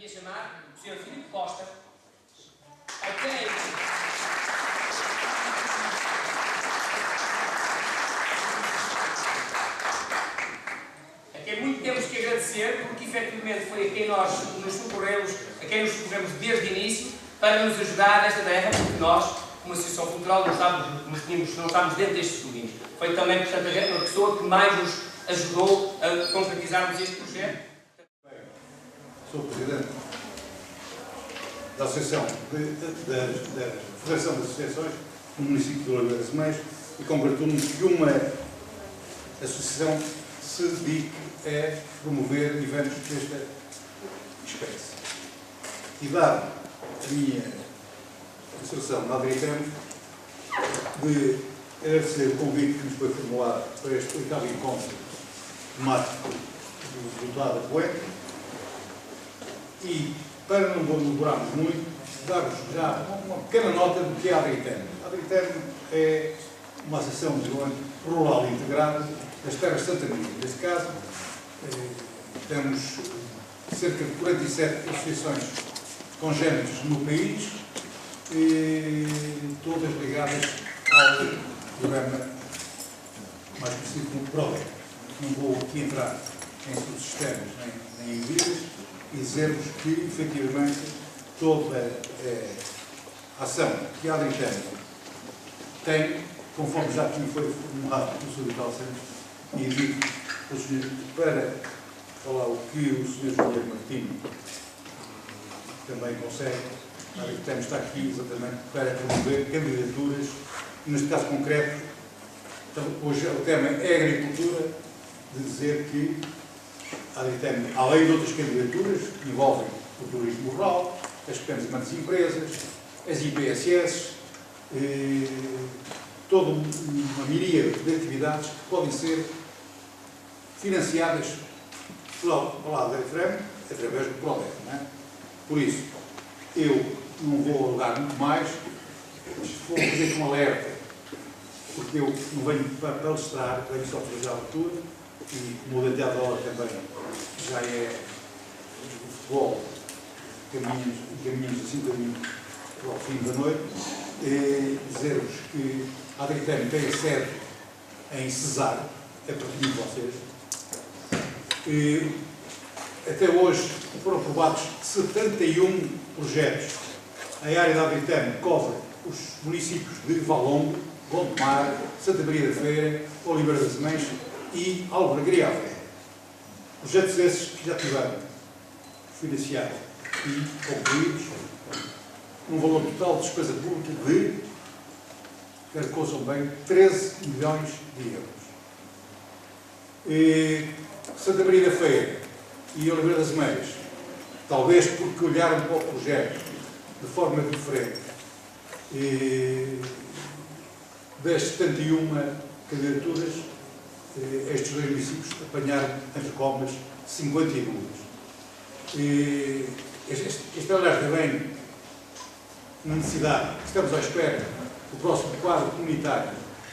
a chamar o Sr. Filipe Costa, a quem muito temos que agradecer, porque efetivamente foi a quem nós nos socorremos, a quem nos socorremos desde o início, para nos ajudar nesta tarefa, porque nós, como Associação Cultural, não estávamos dentro destes domínios. Foi também, portanto, a pessoa que mais nos ajudou a concretizarmos este projeto. Sou Presidente da Associação da Federação de Associações do município de Oliveira de Meios e congratulo-me que uma associação se dedique a promover eventos desta espécie. E dar a minha inserção na Adritem de agradecer o convite que nos foi formulado para este oitavo encontro temático do Dado Poético e, para não demorarmos muito, dar-vos já uma pequena nota do que é a Adritem. A Adritem é uma associação de desenvolvimento rural integrada das terras de Santa Maria. Neste caso, temos cerca de 47 associações congêneres no país, todas ligadas ao programa mais conhecido como PRODEC. Não vou aqui entrar em subsistemas nem em medidas e dizer-vos que, efetivamente, toda a ação que a Adritem tem, conforme já aqui foi formulado pelo Sr. Vital Santos, e digo ao Sr. para falar o que o Sr. João Martins também consegue, a Adritem está aqui exatamente para promover candidaturas, neste caso concreto, hoje o tema é agricultura, de dizer que a Adritem, além de outras candidaturas, que envolvem o turismo rural, as pequenas e médias empresas, as IPSS, toda uma miríade de atividades que podem ser financiadas pela Adritem através do PRODEC. Por isso, eu não vou alugar muito mais, vou fazer um alerta, porque eu não venho para palestrar, venho só para fazer a abertura, e como o Denteado da hora também já é o futebol, caminhamos assim para o fim da noite, dizer-vos que a Adritem tem a sede em Cesar, é pertinho de vocês. Até hoje foram aprovados 71 projetos. A área da Adritem cobre os municípios de Valongo, Gondomar, Santa Maria da Feira, Oliveira das Meios e Albergaria. Projetos esses que já tiveram financiados e concluídos, num valor total de despesa pública de, quero que ouçam bem, 13 milhões de euros. Santa Maria da Feira e Oliveira das Meias, talvez porque olharam para o projeto de forma diferente, das 71 candidaturas, estes dois municípios apanharam, entre comas, 52. Este aliás também na necessidade, estamos à espera do próximo quadro comunitário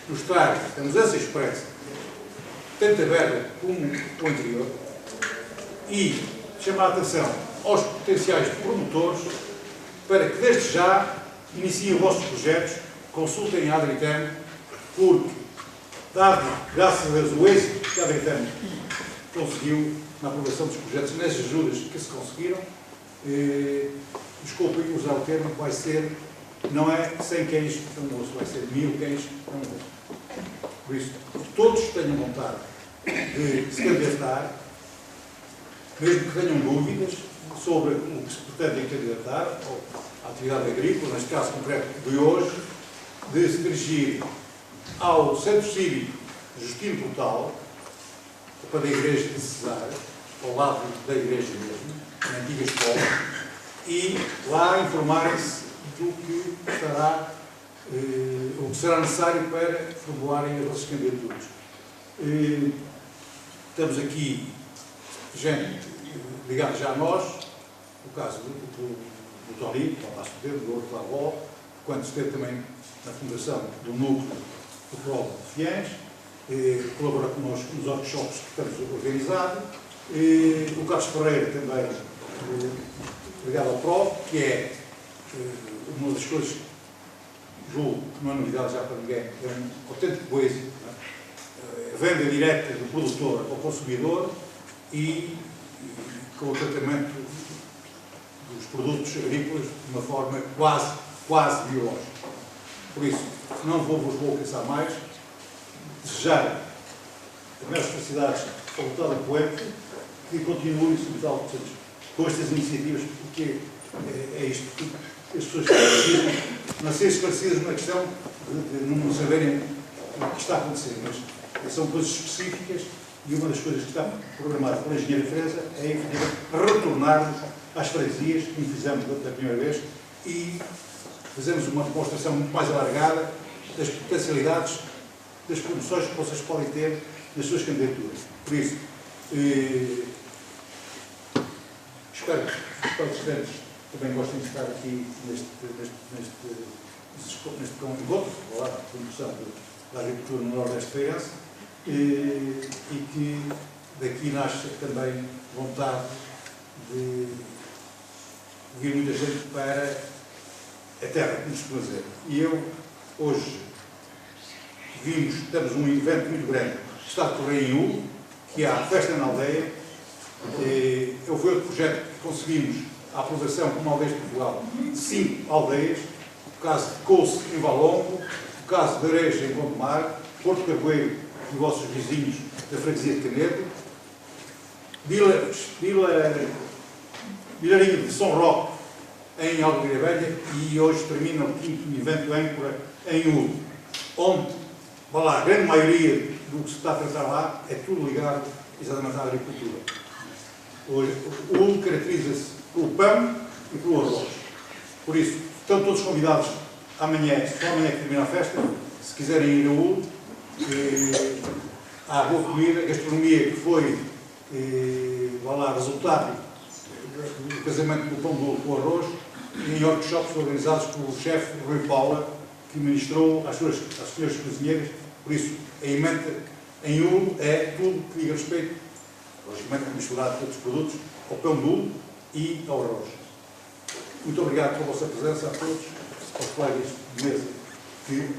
nos traga a mudança expressa, tanto a verba como o anterior, e chamar a atenção aos potenciais promotores para que desde já iniciem os vossos projetos, consultem a Adritem, porque, dado, graças a Deus, o êxito que a Adritem conseguiu na aprovação dos projetos, nas ajudas que se conseguiram, desculpem usar o termo, vai ser, não é 100 cães para um osso, vai ser 1000 cães para um osso. Por isso, todos tenham vontade de se candidatar, mesmo que tenham dúvidas sobre o que se pretende candidatar, ou a atividade agrícola, neste caso concreto de hoje, de se dirigir ao Centro Cívico Justino Portal, para a Igreja de Cesar, ao lado da igreja mesmo, na antiga escola, e lá informarem-se do que estará, o que será necessário para formularem as vossas candidaturas. Temos aqui gente ligada já a nós, o caso do Tony, do Passo Pedro, do Horto da Avó, quando esteve também na fundação do núcleo do PRODEC de Fiães, colabora connosco nos workshops que estamos a organizar, o Carlos Ferreira também ligado ao PRO, que é uma das coisas, julgo que não é novidade já para ninguém, é um autêntico êxito, a venda direta do produtor ao consumidor e com o tratamento dos produtos agrícolas de uma forma quase biológica. Por isso, não vou cansar mais, desejar as maiores felicidades ao deputado Poeta, que continue, sobretudo, com estas iniciativas, porque é isto que as pessoas precisam, não ser esclarecidas na questão de não saberem o que está a acontecer, mas são coisas específicas e uma das coisas que está programada pela Engenharia Fresa é, efetivamente, retornarmos às freguesias, como fizemos da primeira vez, e fazemos uma demonstração muito mais alargada das potencialidades, das promoções que vocês podem ter nas suas candidaturas. Por isso, espero que os participantes também gostem de estar aqui neste encontro, lá, da promoção da agricultura no Nordeste Feirense, e que daqui nasce também vontade de vir muita gente para a terra, como se dizer. E eu, hoje, temos um evento muito grande, está a decorrer em Ulo, que é a Festa na Aldeia. Foi outro projeto que conseguimos a aprovação como Aldeias de Portugal de 5 aldeias, o caso de Couce em Valongo, o caso de Areja em Gondomar, Porto Carvoeiro e vossos vizinhos da freguesia de Canedo, Vilarinho de São Roque em Aldeia Velha, e hoje termina o 5º evento âncora em Ulo, onde a grande maioria do que se está a tratar lá é tudo ligado exatamente à agricultura. Hoje, o Ulo caracteriza-se pelo pão e pelo arroz. Por isso, estão todos convidados amanhã, só amanhã que termina a festa, se quiserem ir a Ulo, há boa comida, a gastronomia que foi resultado do casamento do pão do Ulo com o arroz, e em workshops organizados pelo chefe Rui Paula, que ministrou às senhoras cozinheiras. Por isso, a emenda em Ulo é tudo que diga respeito, logicamente misturado todos os produtos, ao pão do Ulo e ao arroz. Muito obrigado pela vossa presença a todos, aos colegas de mesa, que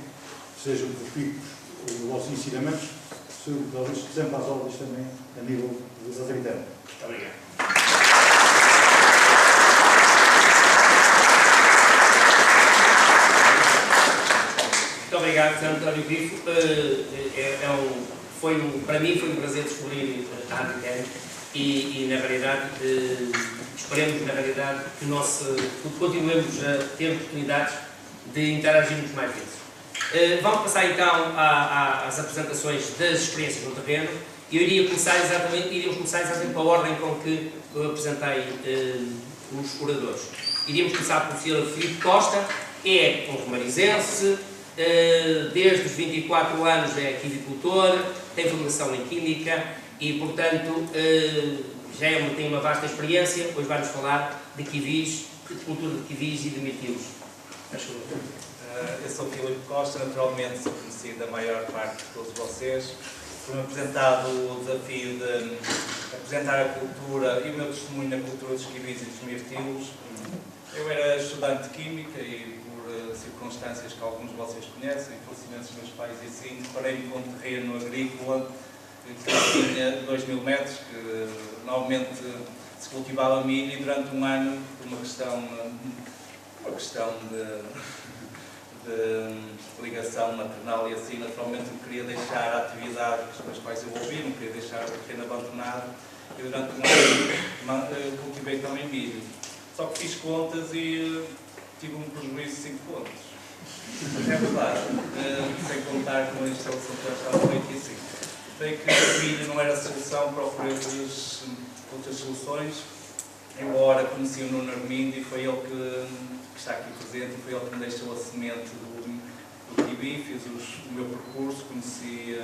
sejam profícuos os vossos ensinamentos, talvez sempre às ordens também a nível da interna. Muito obrigado. Muito obrigado, Sr. António Grifo. Para mim foi um prazer descobrir a Agricam e na realidade, esperemos na realidade que continuemos a ter oportunidades de interagirmos mais vezes. Vamos passar então às apresentações das experiências no terreno. Eu iríamos começar exatamente pela ordem com que eu apresentei os oradores. Iríamos começar pelo Sr. Filipe Costa, que é um romarizense, desde os 24 anos é aquicultor, tem formação em Química e, portanto, tem uma vasta experiência. Hoje vai-nos falar de kiwis, de cultura de kiwis e de mirtilos. Eu sou Filipe Costa, naturalmente sou conhecido da maior parte de todos vocês. Foi-me apresentado o desafio de apresentar a cultura e o meu testemunho na cultura dos kiwis e dos mirtilos. Eu era estudante de Química e, por circunstâncias que alguns de vocês conhecem, falecimentos dos meus pais e assim, deparei-me com um terreno agrícola que tinha 2.000 metros, que normalmente se cultivava milho, e durante um ano, por uma questão de ligação maternal e assim, naturalmente eu queria deixar a atividade que os meus pais envolviam, queria deixar o terreno abandonado, e durante um ano cultivei também milho. Só que fiz contas e tive um prejuízo de 5 pontos. É verdade, sem contar com a instalação que já estava feita e assim. Sei que o milho não era a solução, procurei outras soluções, embora conheci o Nuno Armindo e foi ele que está aqui presente, e foi ele que me deixou a semente do kiwi, fiz o meu percurso, conheci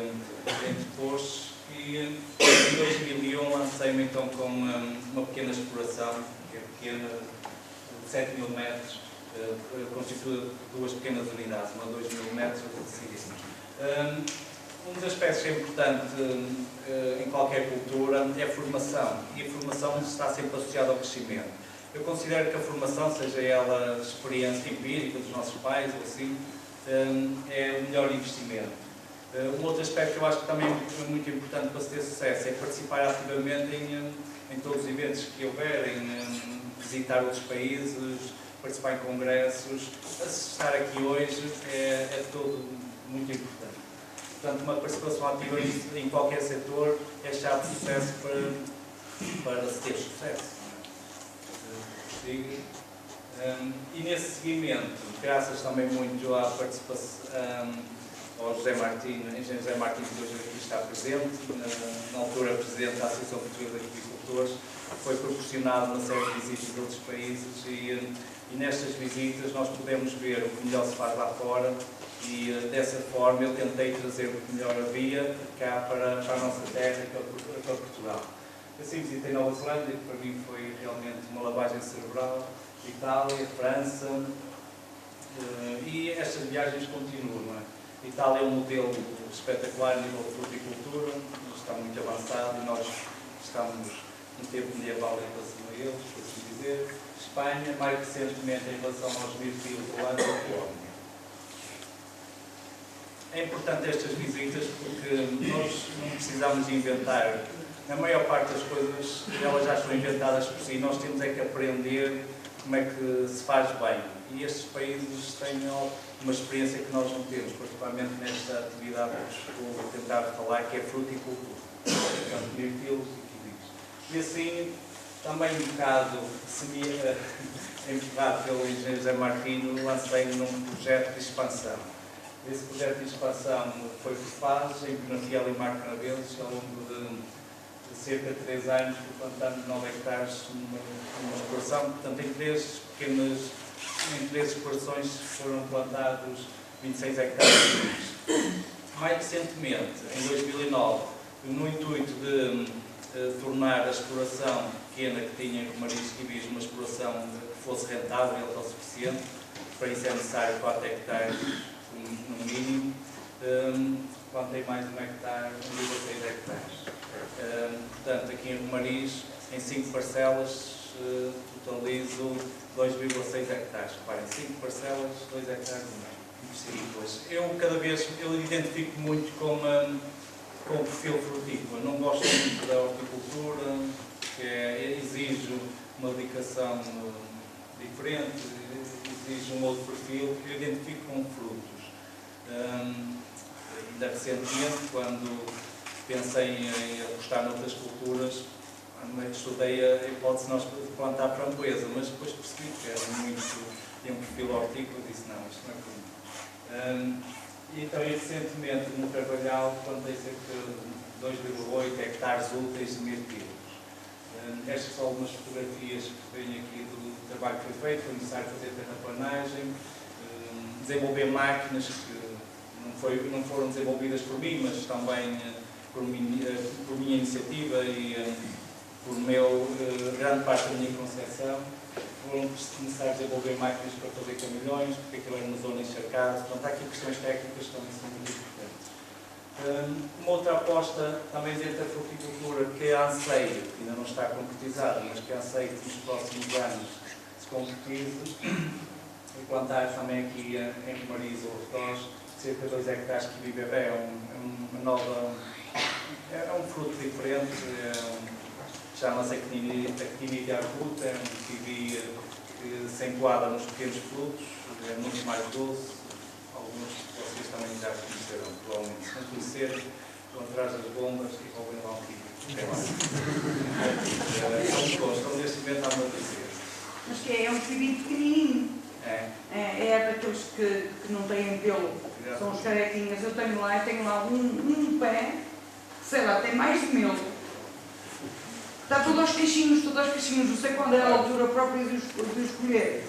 entre postos e em 2001 lancei-me então com uma pequena exploração, que é pequena, de 7.000 metros, constitui 2 pequenas unidades, uma de 2.000 metros, outra de 5.000. Um dos aspectos que é importante em qualquer cultura é a formação, e a formação está sempre associada ao crescimento. Eu considero que a formação, seja ela experiência empírica dos nossos pais ou assim, é o melhor investimento. Um outro aspecto que eu acho que também é muito importante para se ter sucesso é participar ativamente em todos os eventos que houverem, visitar outros países, participar em congressos. Estar aqui hoje é todo muito importante. Portanto, uma participação ativa em qualquer setor é chave de sucesso para se ter sucesso. E nesse seguimento, graças também muito à participação ao José Martins, engenheiro José Martins, que hoje aqui está presente, na altura presidente da Associação Portuguesa de Agricultores, foi proporcionado uma série de visitas de outros países e nestas visitas nós podemos ver o que melhor se faz lá fora e dessa forma eu tentei trazer o que melhor havia cá para a nossa terra, para Portugal. Assim visitei Nova Zelândia, que para mim foi realmente uma lavagem cerebral, Itália, França, e estas viagens continuam. Não é? Itália é um modelo espetacular a nível de fruticultura, está muito avançado e nós estamos no tempo medieval em relação a eles, por assim dizer. Espanha, mais recentemente em relação aos mirtilos, Holanda e Polónia. É importante estas visitas porque nós não precisamos de inventar. A maior parte das coisas, elas já estão inventadas por si. Nós temos é que aprender como é que se faz bem. E estes países têm uma experiência que nós não temos, particularmente nesta atividade que vou tentar falar, que é fruticultura. Portanto, mirtilos e kiwis. E assim, também um bocado empurrado pelo engenheiro José Martins, lancei num projeto de expansão. Esse projeto de expansão foi por fases, em Penafiel e Mar Canaveses, ao longo de cerca de 3 anos, plantando 9 hectares numa exploração. Portanto, em três explorações foram plantados 26 hectares. Mais recentemente, em 2009, no intuito de tornar a exploração pequena que tinha em Romariz e Kiwis uma exploração que fosse rentável e autossuficiente, para isso é necessário 4 hectares no mínimo, plantei mais 1 hectare, 1,6 hectares. Portanto, aqui em Romariz, em 5 parcelas, totalizo 2,6 hectares. Reparem, 5 parcelas, 2 hectares e meio. Eu identifico muito com o perfil frutícola. Não gosto muito da horticultura, que exige uma dedicação diferente, exige um outro perfil, que eu identifico com frutos. Ainda recentemente, quando pensei em apostar noutras culturas, estudei a hipótese de nós plantar framboesa, mas depois percebi que era tinha um perfil hortícola e disse, não, isto não é comum. E também recentemente no Carvalhal plantei cerca de 2,8 hectares úteis de mirtilos. Estas são algumas fotografias que vêm aqui do trabalho que foi feito. Foi necessário fazer terraplanagem, desenvolver máquinas que não foram desenvolvidas por mim, mas também por minha iniciativa e por grande parte da minha concepção. Foram necessários desenvolver máquinas para fazer caminhões, porque aquilo era uma zona encharcada. Portanto, há aqui questões técnicas que também são muito importantes. Uma outra aposta também dentro da fruticultura que anseio, que ainda não está concretizada, mas que anseio que nos próximos anos se concretize, e plantar também aqui em Romariz ou Ortós, cerca de 2 hectares de kiwi bebê. É um fruto diferente, chama-se Actinidia arbuta, é um kiwi que se enquadra nos pequenos frutos, é muito mais doce. Alguns de vocês também já conheceram, provavelmente. Se não conhecerem, vão atrás das bombas e roubem lá um kiwi. Não gostam, neste momento há uma dizer. Mas que é um kiwi pequenininho. É daqueles que não têm pelo, são os carequinhas. Eu tenho lá um pé, sei lá, tem mais de 1000. Está tudo aos caixinhos, não sei quando é a altura própria de escolher.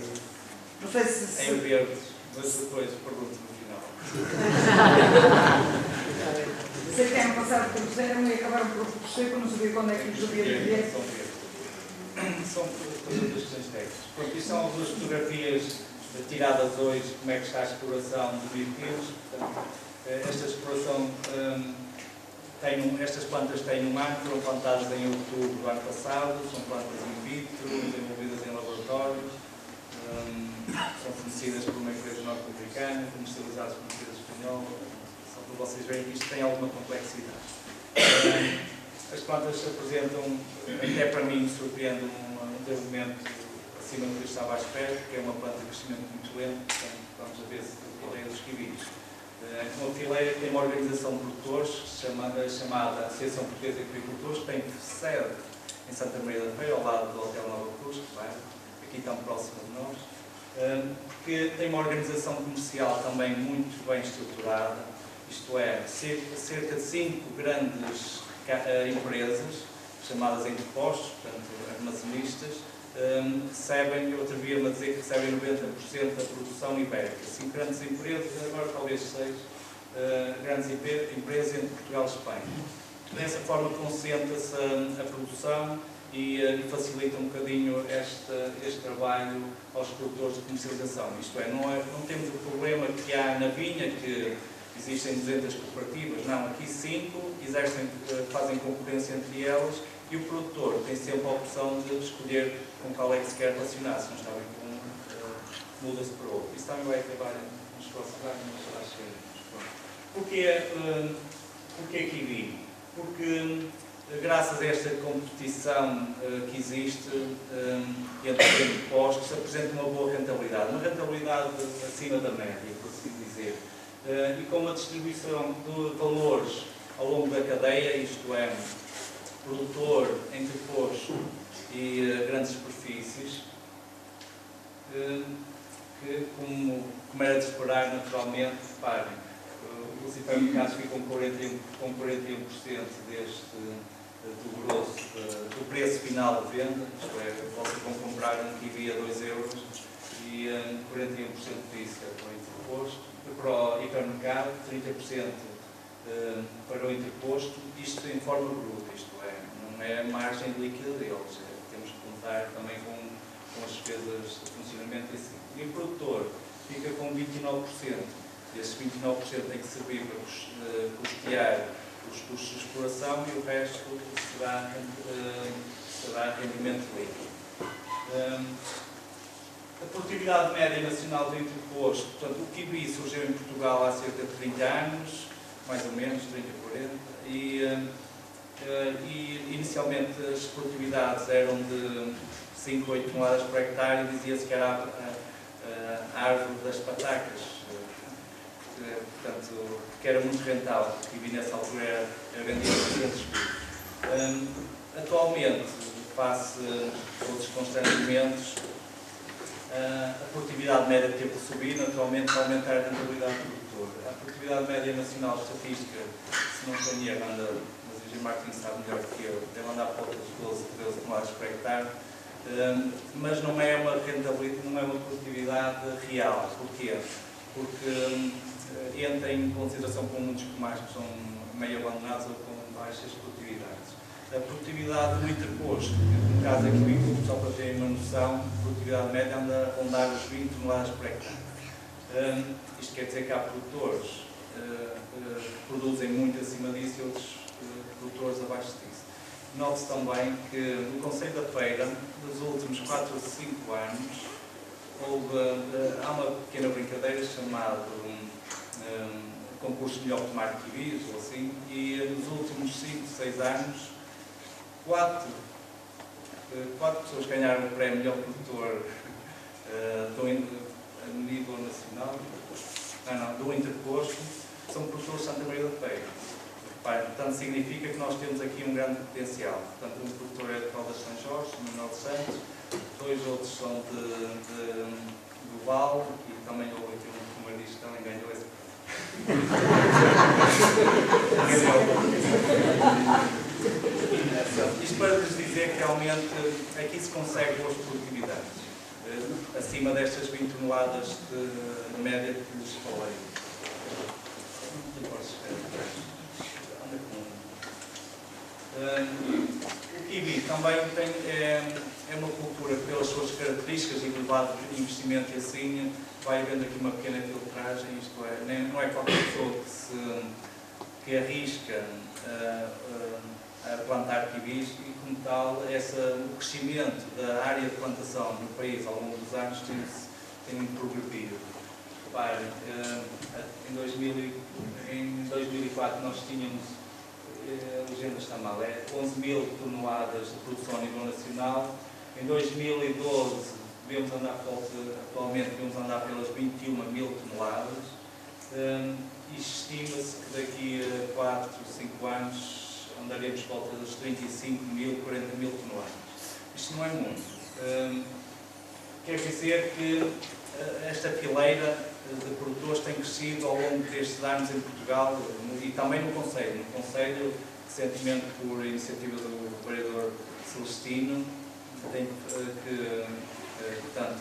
Não sei se... Em verde, mas depois pergunto no final. Sei que ano passado trouxeram e acabaram por seco, não sabia quando é que os havia de ver. São todas as questões técnicas. Portanto, isto são algumas fotografias tiradas hoje, como é que está a exploração de mirtilos. Esta exploração estas plantas têm um ano, foram plantadas em outubro do ano passado, são plantas in vitro, desenvolvidas em laboratórios, são fornecidas por uma empresa norte-americana, comercializadas por uma empresa espanhola, só para vocês verem que isto tem alguma complexidade. As plantas apresentam, até para mim, surpreende um desenvolvimento acima do que eu estava à espera, porque é uma planta de crescimento muito lento, portanto, vamos a ver se a fileira dos kiwis. Uma fileira tem uma organização de produtores chamada Associação Portuguesa de Agricultores, que tem sede em Santa Maria da Feira, ao lado do Hotel Nova Cruz, aqui tão próximo de nós, porque tem uma organização comercial também muito bem estruturada, isto é, cerca de 5 grandes empresas, chamadas entrepostos, portanto, armazenistas, recebem, eu atrevi-me a dizer que recebem 90% da produção ibérica. 5 grandes empresas, agora talvez 6 grandes empresas entre Portugal e Espanha. Dessa forma concentra-se a produção e facilita um bocadinho este trabalho aos produtores de comercialização. Isto é, não temos o problema que há na vinha, que existem 200 cooperativas, não, aqui 5 fazem concorrência entre elas e o produtor tem sempre a opção de escolher com qual é que se quer relacionar, se não está bem com um, muda-se para outro. Isso também vai acabar nos próximos anos, mas será cheio. Porquê kiwi? Porque graças a esta competição que existe entre os impostos, apresenta uma boa rentabilidade, uma rentabilidade acima da média, por assim dizer. E com uma distribuição de valores ao longo da cadeia, isto é, produtor, entreposto e grandes superfícies, que, como era de esperar, naturalmente, reparem, os supermercados ficam com 41% do grosso, do preço final de venda, isto é, vocês vão comprar um kiwi a 2 euros e 41% disso é para o interposto, para o hipermercado, 30% para o interposto, isto em forma bruta, isto é, não é a margem líquida deles, temos que contar também com as despesas de funcionamento em si. E o produtor fica com 29%, e esses 29% tem que servir para custear os custos de exploração e o resto será rendimento líquido. A produtividade média nacional do interposto, portanto, o kiwi surgiu em Portugal há cerca de 30 anos, mais ou menos, 30, 40, e inicialmente as produtividades eram de 5, 8 toneladas por hectare e dizia-se que era a árvore das patacas, portanto, que era muito rentável, o kiwi nessa altura era vendido a 200 mil. Atualmente, face a outros constrangimentos, a produtividade média teve que subir, naturalmente, para aumentar a rentabilidade do produtor. A produtividade média nacional estatística, se não estou em erro, mas o Engenheiro Martins sabe melhor que eu, deve andar por volta dos 12 toneladas por hectare, mas não é uma rentabilidade, não é uma produtividade real. Porquê? Porque entra em consideração com muitos pomares que são meio abandonados ou com baixas produtividades. A produtividade do interposto, no caso aqui, só para terem uma noção, a produtividade média anda a rondar os 20 toneladas por hectare. Isto quer dizer que há produtores que produzem muito acima disso e outros produtores abaixo disso. Note-se também que no Conselho da Feira, nos últimos 4 ou 5 anos, há uma pequena brincadeira chamada concurso de melhor tomar kiwis, ou assim, e nos últimos 5, 6 anos, 4 pessoas ganharam o prémio melhor produtor a nível nacional, do interposto, são produtores de Santa Maria da Feira. Portanto, significa que nós temos aqui um grande potencial. Portanto, um produtor é de Caldas de São Jorge, Manuel de Santos, 2 outros são do Val, e também houve aqui um comadista que também ganhou esse. Isto para vos dizer que realmente aqui se consegue boas produtividades, acima destas 20 toneladas de média que lhes falei. O kiwi também é uma cultura que, pelas suas características e elevado investimento e assim, vai havendo aqui uma pequena filtragem, isto é, não é qualquer pessoa que arrisca a plantar kiwis e, como tal, o crescimento da área de plantação no país ao longo dos anos tem progredido. Reparem, em 2004 nós tínhamos, a legenda está mal, 11.000 toneladas de produção a nível nacional. Em 2012 atualmente devemos andar pelas 21.000 toneladas. E estima-se que daqui a 4, 5 anos andaremos por volta das 35.000, 40.000 toneladas. Isto não é muito. Quer dizer que esta fileira de produtores tem crescido ao longo destes anos em Portugal e também no Conselho. No Conselho, recentemente, por iniciativa do vereador Celestino, portanto,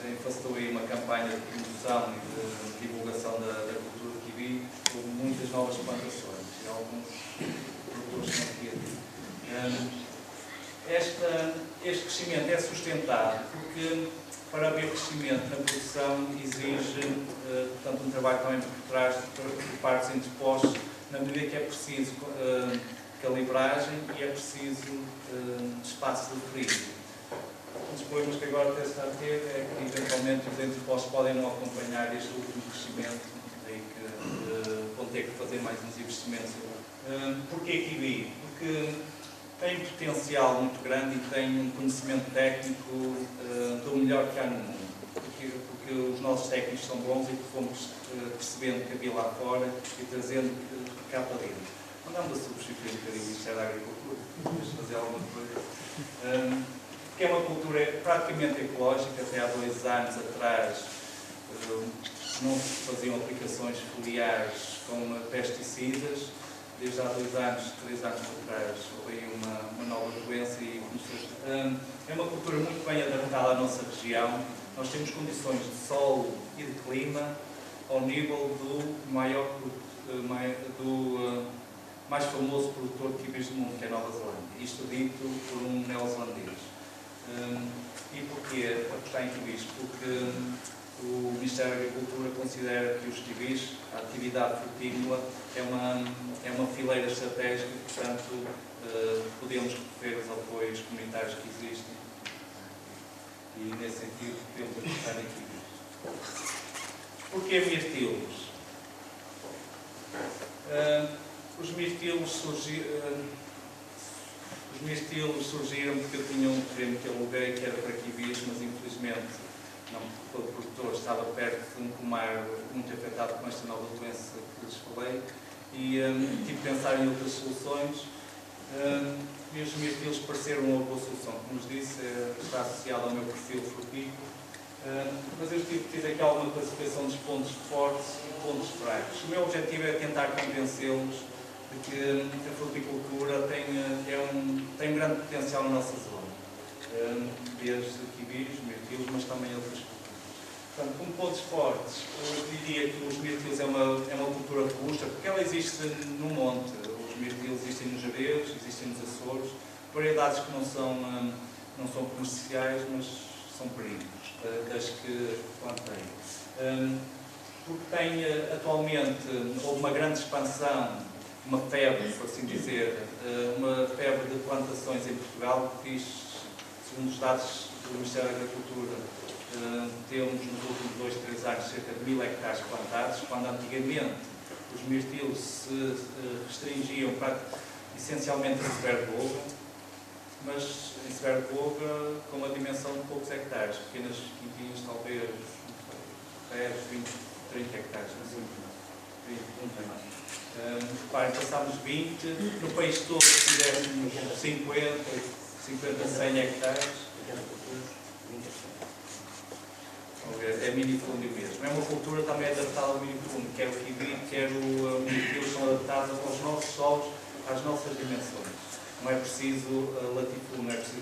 enfaciou aí uma campanha de promoção e de divulgação da cultura de kiwi, com muitas novas plantações e alguns produtores não este crescimento é sustentado porque, para haver crescimento na produção, exige portanto, um trabalho também por trás, por partes interpostas, na medida que é preciso calibragem e é preciso espaço de frio. Um dos problemas que agora até se está a ter é que, eventualmente, os interpostos podem não acompanhar este último crescimento e que vão ter que fazer mais uns investimentos. Porquê kiwi? Porque tem potencial muito grande e tem um conhecimento técnico do melhor que há no mundo. Porque os nossos técnicos são bons e que fomos percebendo que havia lá fora e trazendo cá para dentro. Andamos a substituir um bocadinho isto da agricultura, vamos fazer alguma coisa. Que é uma cultura praticamente ecológica. Até há 2 anos atrás não se faziam aplicações foliares com pesticidas. Desde há 2 anos, 3 anos atrás, houve uma nova doença e começou. É uma cultura muito bem adaptada à nossa região. Nós temos condições de solo e de clima ao nível do mais famoso produtor de kiwis do mundo, que é a Nova Zelândia. Isto dito por um neozelandês. E porquê apostar em kiwis? Porque o Ministério da Agricultura considera que os kiwis, a atividade frutícola, é uma fileira estratégica e, portanto, podemos recorrer aos apoios comunitários que existem e, nesse sentido, podemos apostar em kiwis. Porquê mirtilos? Os mirtilos surgiram porque eu tinha um terreno que aluguei que era para kiwis, mas infelizmente o produtor estava perto de um pomar muito afetado com esta nova doença que lhes falei e tive de pensar em outras soluções e os mirtilos pareceram uma boa solução. Como vos disse, está associado ao meu perfil frutícola, mas eu tive que fazer aqui alguma classificação dos pontos fortes e pontos fracos. O meu objetivo é tentar convencê-los de que a fruticultura tem um grande potencial na nossa zona. Desde kiwis, mirtilos, mas também outras culturas. Portanto, como pontos fortes, eu diria que os mirtilos é uma cultura robusta, porque ela existe no monte. Os mirtilos existem nos Jerez, existem nos Açores, variedades que não são comerciais, mas são períodos, das que plantei. Porque atualmente, houve uma grande expansão, uma febre, por assim dizer, uma febre de plantações em Portugal, que diz, segundo os dados do Ministério da Agricultura, temos nos últimos 2, 3 anos cerca de 1000 hectares plantados, quando antigamente os mirtilos se restringiam essencialmente a Severo de Voga, mas em Severo de Voga com uma dimensão de poucos hectares, pequenas quintinhas, talvez 10, 20, 30 hectares, reparem, passámos 20, no país todo fizemos 50, 100 hectares. É minifúndio mesmo. É uma cultura também adaptada ao minifúndio, quer o kiwi, quer o mirtilo, são adaptados aos nossos solos, às nossas dimensões. Não é preciso latifúndio, não é preciso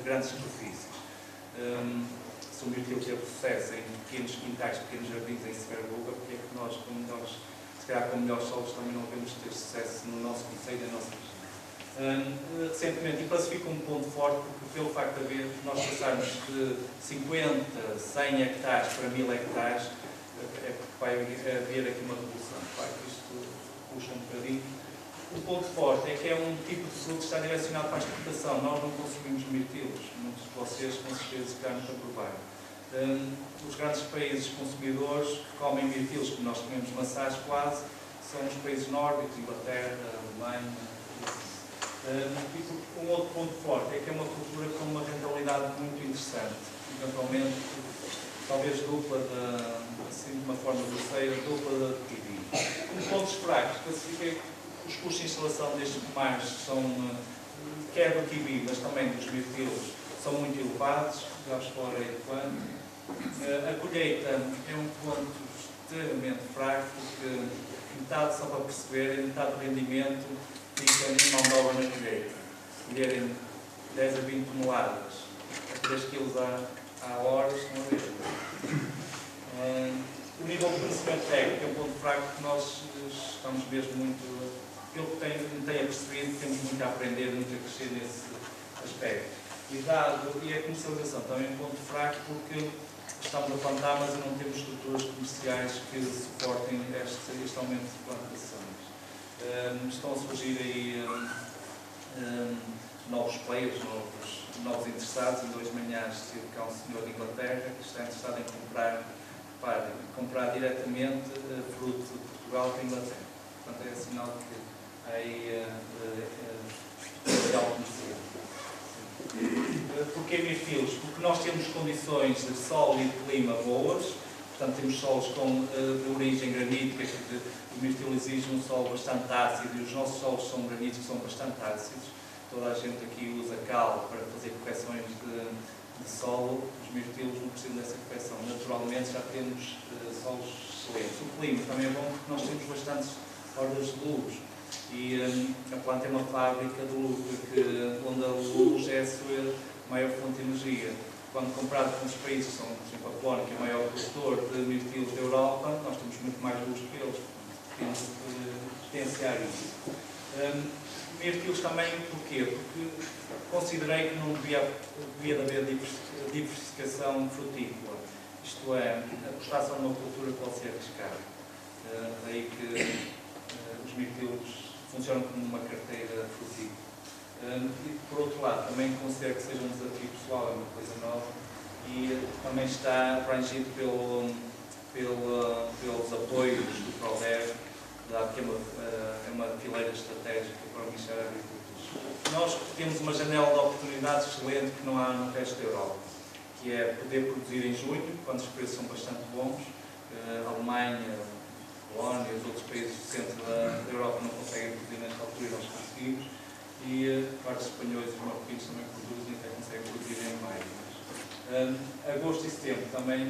grandes superfícies. Se o mirtilo teve sucesso em pequenos quintais, pequenos jardins em Severo de Voga, porque é que nós, se calhar com melhores solos, também não devemos ter sucesso no nosso concelho e na nossa região? Recentemente, e classifico um ponto forte, porque pelo facto de nós passarmos de 50, 100 hectares para 1000 hectares, é porque vai haver aqui uma revolução. Isto custa um bocadinho. O ponto forte é que é um tipo de produto que está direcionado para a exportação. Nós não consumimos mirtilos, muitos de vocês com certeza ficaram para provar. Os grandes países consumidores que comem mirtilos, como nós comemos maçãs quase, são os países nórdicos, Inglaterra, Alemanha. Um outro ponto forte é que é uma cultura com uma rentabilidade muito interessante, eventualmente, talvez dupla, assim de uma forma grosseira, dupla da kiwi. Como pontos fracos, classifiquei os custos de instalação destes pomares são, quer do kiwi, mas também dos mirtilos, são muito elevados, já vos falarei de quanto. A colheita é um ponto extremamente fraco, porque metade, só para perceberem, metade do rendimento fica em mão de obra na colheita. Colherem 10 a 20 toneladas a 3 kg à hora, estão a ver. O nível de conhecimento técnico é um ponto fraco que nós estamos mesmo muito, pelo que tenho percebido, temos muito a aprender, muito a crescer nesse aspecto. E a comercialização também é um ponto fraco porque estamos a plantar, mas não temos estruturas comerciais que suportem este aumento de plantações. Estão a surgir aí novos players, novos interessados. Em 2 manhãs tive cá um senhor de Inglaterra que está interessado em comprar diretamente fruto de Portugal para a Inglaterra. Portanto, é sinal que aí algo comercial. Porquê mirtilos? Porque nós temos condições de solo e de clima boas, portanto temos solos de origem granítica, que o mirtilo exige um solo bastante ácido e os nossos solos são graníticos, são bastante ácidos. Toda a gente aqui usa cal para fazer correções de solo, os mirtilos não precisam dessa correção. Naturalmente já temos solos excelentes. O clima também é bom porque nós temos bastantes horas de luz. E a planta é uma fábrica de luz, onde a luz é a sua maior fonte de energia. Quando comparado com os países que são, por exemplo, a Polónia, que é o maior produtor de mirtilos da Europa, nós temos muito mais luz que eles. Temos que potenciar isso. Mirtilos também, porquê? Porque considerei que não devia haver diversificação frutícola. Isto é, apostar só numa cultura pode ser arriscado. Daí que os mirtilos funcionam como uma carteira frutícola. E, por outro lado, também considero que seja um desafio pessoal, é uma coisa nova, e também está abrangido pelos apoios do PRODER, que é uma fileira estratégica para o Ministério da Agricultura. Nós temos uma janela de oportunidades excelente que não há no resto da Europa, que é poder produzir em junho, quando os preços são bastante bons. A Alemanha, Polónia e os outros países do centro da Europa não conseguem produzir nesta altura e nós conseguimos. E vários espanhóis e marroquinos também produzem e até conseguem produzir em maio. Agosto e setembro também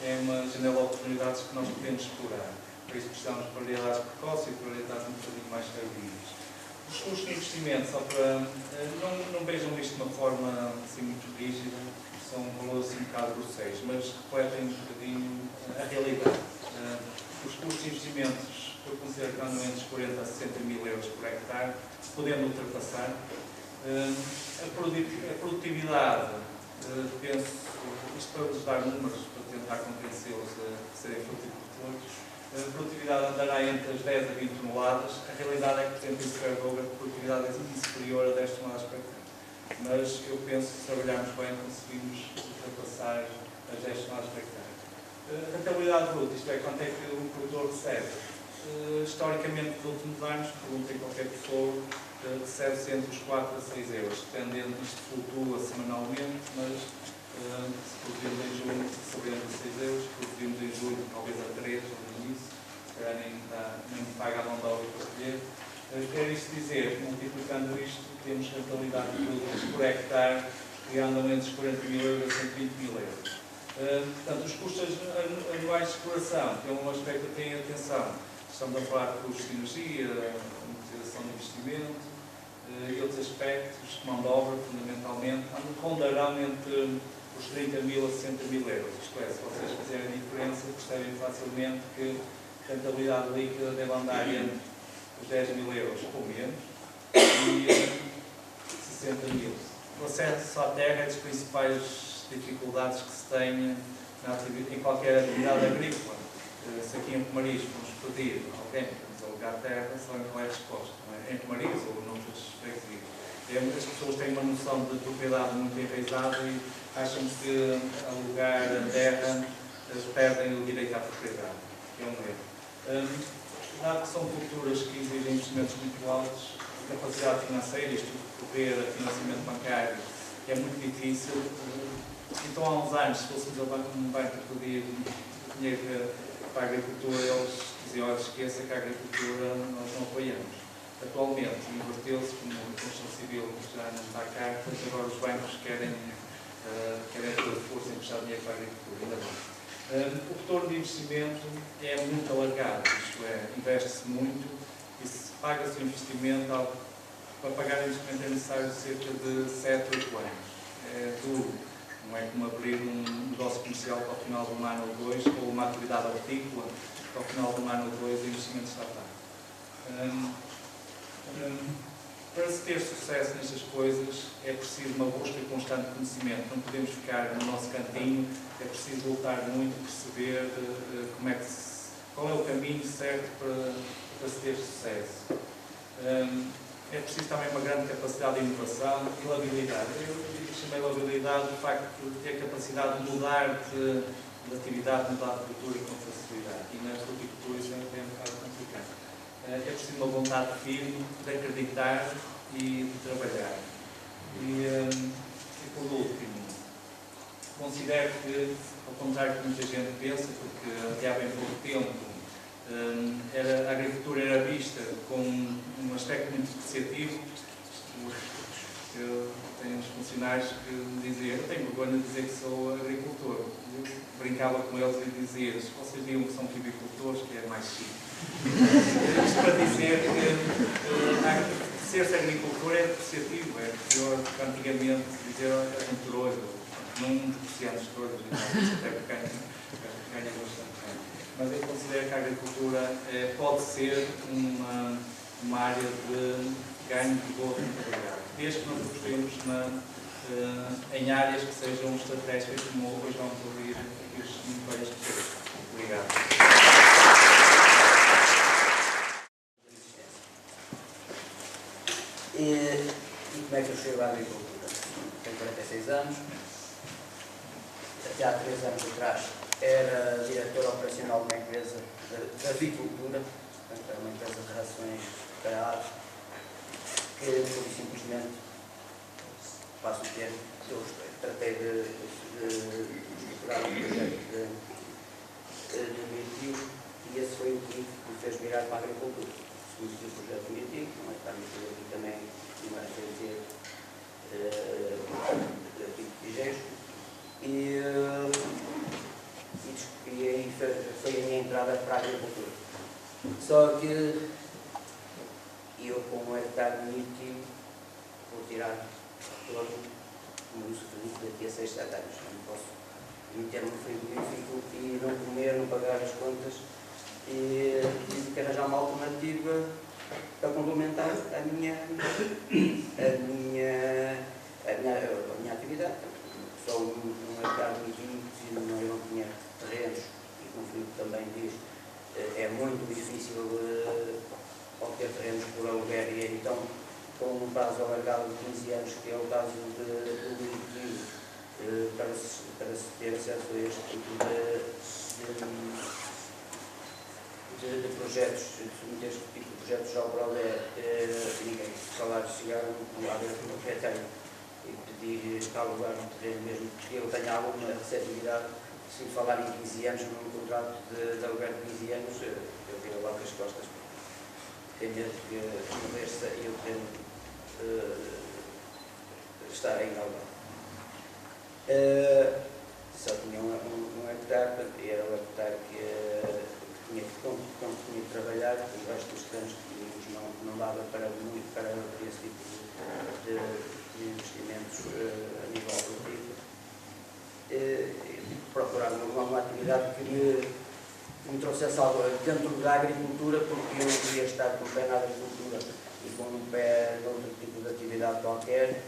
é uma janela de oportunidades que nós podemos explorar. Para isso precisamos de variedades precoces e variedades um bocadinho mais tardias. Os custos de investimento, só para. Não vejam isto de uma forma assim muito rígida, são valores assim um bocado grosseiros, mas refletem um bocadinho a realidade. Os custos de investimentos, eu considero que andam entre 40 a 60 mil euros por hectare, podendo ultrapassar. A produtividade, penso, isto para vos dar números, para tentar convencê-los a serem fruticultores, a produtividade andará entre as 10 a 20 toneladas. A realidade é que, por exemplo, em Serra a produtividade é inferior a 10 toneladas por hectare. Mas eu penso que se trabalharmos bem, conseguimos ultrapassar as 10 toneladas por hectare. A rentabilidade bruta, isto é, quanto é que o produtor recebe? Historicamente, nos últimos anos, perguntei qualquer pessoa, recebe-se entre os 4 a 6 euros, dependendo, isto flutua semanalmente, mas se produzimos em junho, recebemos a 6 euros, se produzimos em julho, talvez a 3, ou no início, se calhar nem paga a mão de obra para colher. Quer isto dizer, multiplicando isto, temos rentabilidade de produtos por hectare que andam entre os 40 mil euros e 120 mil euros. Portanto, os custos anuais de exploração, que é um aspecto que tem atenção. Estamos a falar de custos de energia, amortização de investimento e outros aspectos, mão de obra, fundamentalmente, rondarão entre os 30 mil a 60 mil euros. Isto é, se vocês fizerem a diferença, percebem facilmente que a rentabilidade líquida deve andar entre os 10 mil euros ou menos e 60 mil. O acesso à terra é das principais dificuldades que se tem em qualquer atividade agrícola. Se aqui em Pomariz vamos pedir alguém para nos alugar terra, sabem qual é a resposta, não é? Em Camariz ou noutras freguesias. As pessoas têm uma noção de propriedade muito enraizada e acham que alugar a terra perdem o direito à propriedade. É um erro. Dado que são culturas que exigem investimentos muito altos, a capacidade financeira, isto de recorrer a financiamento bancário, é muito difícil. Então, há uns anos, se fôssemos ao banco, um banco que pedir dinheiro para a agricultura, eles diziam: olha, esqueça que a agricultura nós não apoiamos. Atualmente, inverteu-se, como a construção civil já não está cá, agora os bancos querem toda força emprestar dinheiro para a agricultura. Ainda bem. O retorno de investimento é muito alargado, isto é, investe-se muito e se paga-se o investimento, para pagar o investimento é necessário cerca de 7 ou 8 anos. É duro, não é como abrir um negócio comercial para o final de um ano ou dois, ou uma atividade hortícola, para o final de um ano ou dois o investimento está pago. Para se ter sucesso nestas coisas é preciso uma busca constante de conhecimento, não podemos ficar no nosso cantinho, é preciso lutar muito, perceber qual é o caminho certo para se ter sucesso. É preciso também uma grande capacidade de inovação e labilidade. Eu chamei labilidade o facto de ter capacidade de mudar de atividade, mudar de cultura com facilidade. E na horticultura isso é um bocado complicado. É preciso uma vontade firme de acreditar e de trabalhar. E por último, considero que, ao contrário do que muita gente pensa, porque até há bem pouco tempo a agricultura era vista com um aspecto muito depreciativo. Eu tenho uns funcionários que me diziam: eu tenho vergonha de dizer que sou agricultor. Eu brincava com eles e dizia: vocês digam que são agricultores, que é mais chique. Isto para dizer que ser-se agricultor é depreciativo, é pior do que antigamente dizer aventuroso, não 1% de todas, até porque ganha bastante. Mas eu considero que a agricultura pode ser uma área de ganho de boa rentabilidade, desde que nós apostemos em áreas que sejam estratégicas, como hoje vamos ouvir aqui os várias pessoas. Obrigado. E como é que eu chego à agricultura? Tenho 46 anos. Até há 3 anos atrás era diretor operacional de uma empresa de avicultura, portanto era uma empresa de rações para aves, que simplesmente, passo o termo, eu tratei de estruturar um projeto de objetivo e esse foi o que me fez virar para a agricultura. Conheci o projeto objetivo, não é? Estamos aqui também numa freguesia de Gejo e aí foi a minha entrada para a agricultura. Só que eu, com um hectare nítido, vou tirar todo o uso daqui a 6, 7 anos. Não posso meter-me no frigorífico e não comer, não pagar as contas. E tive que arranjar uma alternativa para complementar a minha atividade. Só um hectare nítido, eu não tinha terrenos, e como o Filipe também diz, é muito difícil obter terrenos por aluguer e então, com um prazo alargado de 15 anos, que é o caso do objetivo, para se ter acesso a este tipo de projetos, de submeter este tipo de projetos ao PRODE, ninguém salários chegaram lá dentro do proprietário e pedir para alugar um terreno mesmo que ele tenha alguma receptividade. Se falar em 15 anos, num contrato de aluguer de 15 anos, eu viro lá com as costas. Tem medo que morrer-se e o terreno estar ainda ao lado. Só tinha um hectare, e era o hectare que tinha que trabalhar, o resto dos terrenos que tínhamos não dava para esse tipo de investimentos a nível produtivo. Procurar uma atividade que me trouxesse algo dentro da agricultura, porque eu não queria estar com o pé na agricultura e com um pé de outro tipo de atividade qualquer.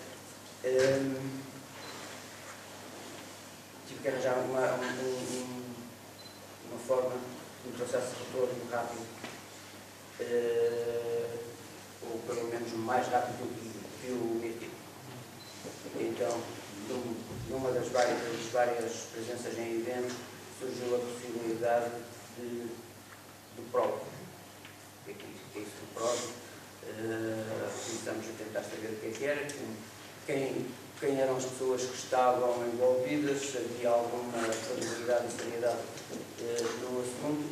Tive que arranjar uma forma que me trouxesse retorno rápido ou pelo menos mais rápido que o MIRTI. Então, numa das várias presenças em eventos, surgiu a possibilidade do PROV. O que é isso do PROV? Começamos a tentar saber o que era, quem eram as pessoas que estavam envolvidas, se havia alguma credibilidade e seriedade no assunto.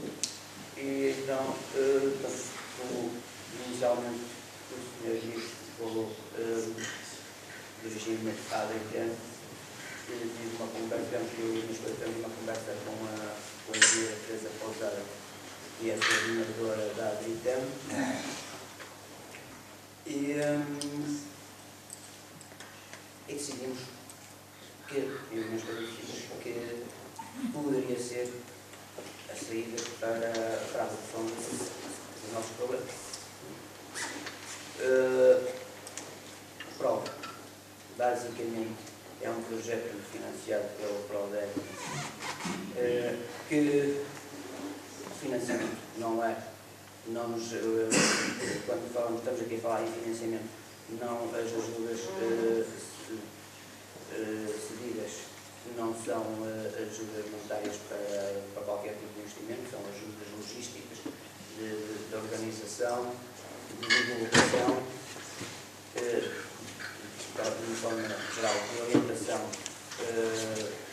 E então, inicialmente, o Sr. Gil falou dirigir-me à DITEM. Tive uma conversa, tivemos uma conversa com a engenheira Teresa Pausada, que é a coordenadora da DITEM. E decidimos que poderia ser a saída para a redução dos nossos problemas. O PROV, basicamente, é um projeto financiado pelo PRODEC, que o financiamento não nos, quando estamos aqui a falar em financiamento, não as ajudas cedidas não são ajudas monetárias para qualquer tipo de investimento, são ajudas logísticas de organização, de divulgação, de forma geral, de orientação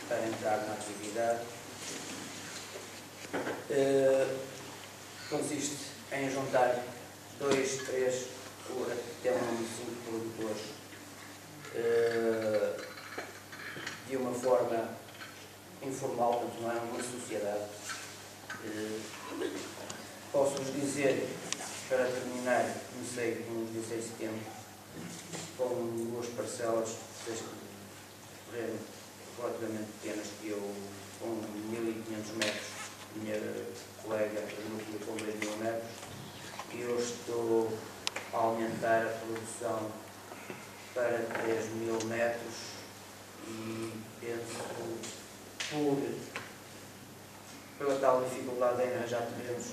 para entrar na atividade. Consiste em juntar 2, 3, até 5 produtores de uma forma informal, portanto não é uma sociedade. Posso-vos dizer, para terminar, comecei no 16 de setembro com 2 parcelas, relativamente pequenas, que eu, com 1.500 metros, minha colega do núcleo com 2.000 metros, e eu estou a aumentar a produção para 3.000 metros e penso, pela tal dificuldade em arranjar terrenos,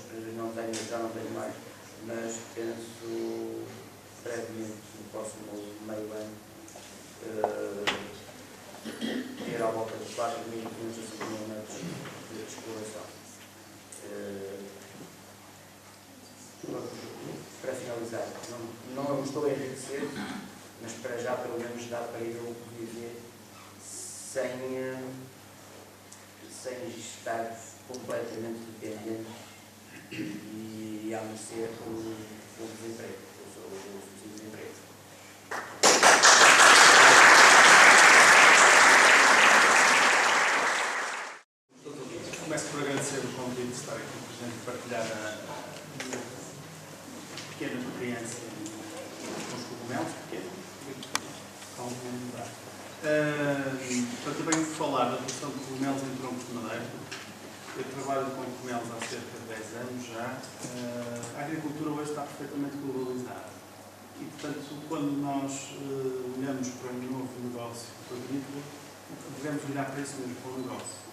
já não tenho mais, mas penso brevemente, no próximo meio ano, ter à volta de 4.500 a 5.000 metros de exploração. Para finalizar, não estou a enriquecer, mas para já pelo menos dá para eu viver sem estar completamente dependente e a mercê do desemprego. Eu sou o desemprego. Começo por agradecer o convite de estar aqui presente e partilhar a pequena experiência com os cogumelos, para também falar da produção de cogumelos em troncos de madeira. Eu trabalho com cogumelos há cerca de 10 anos já. A agricultura hoje está perfeitamente globalizada e, portanto, quando nós olhamos para um novo negócio agrícola, devemos olhar para isso mesmo, para o negócio.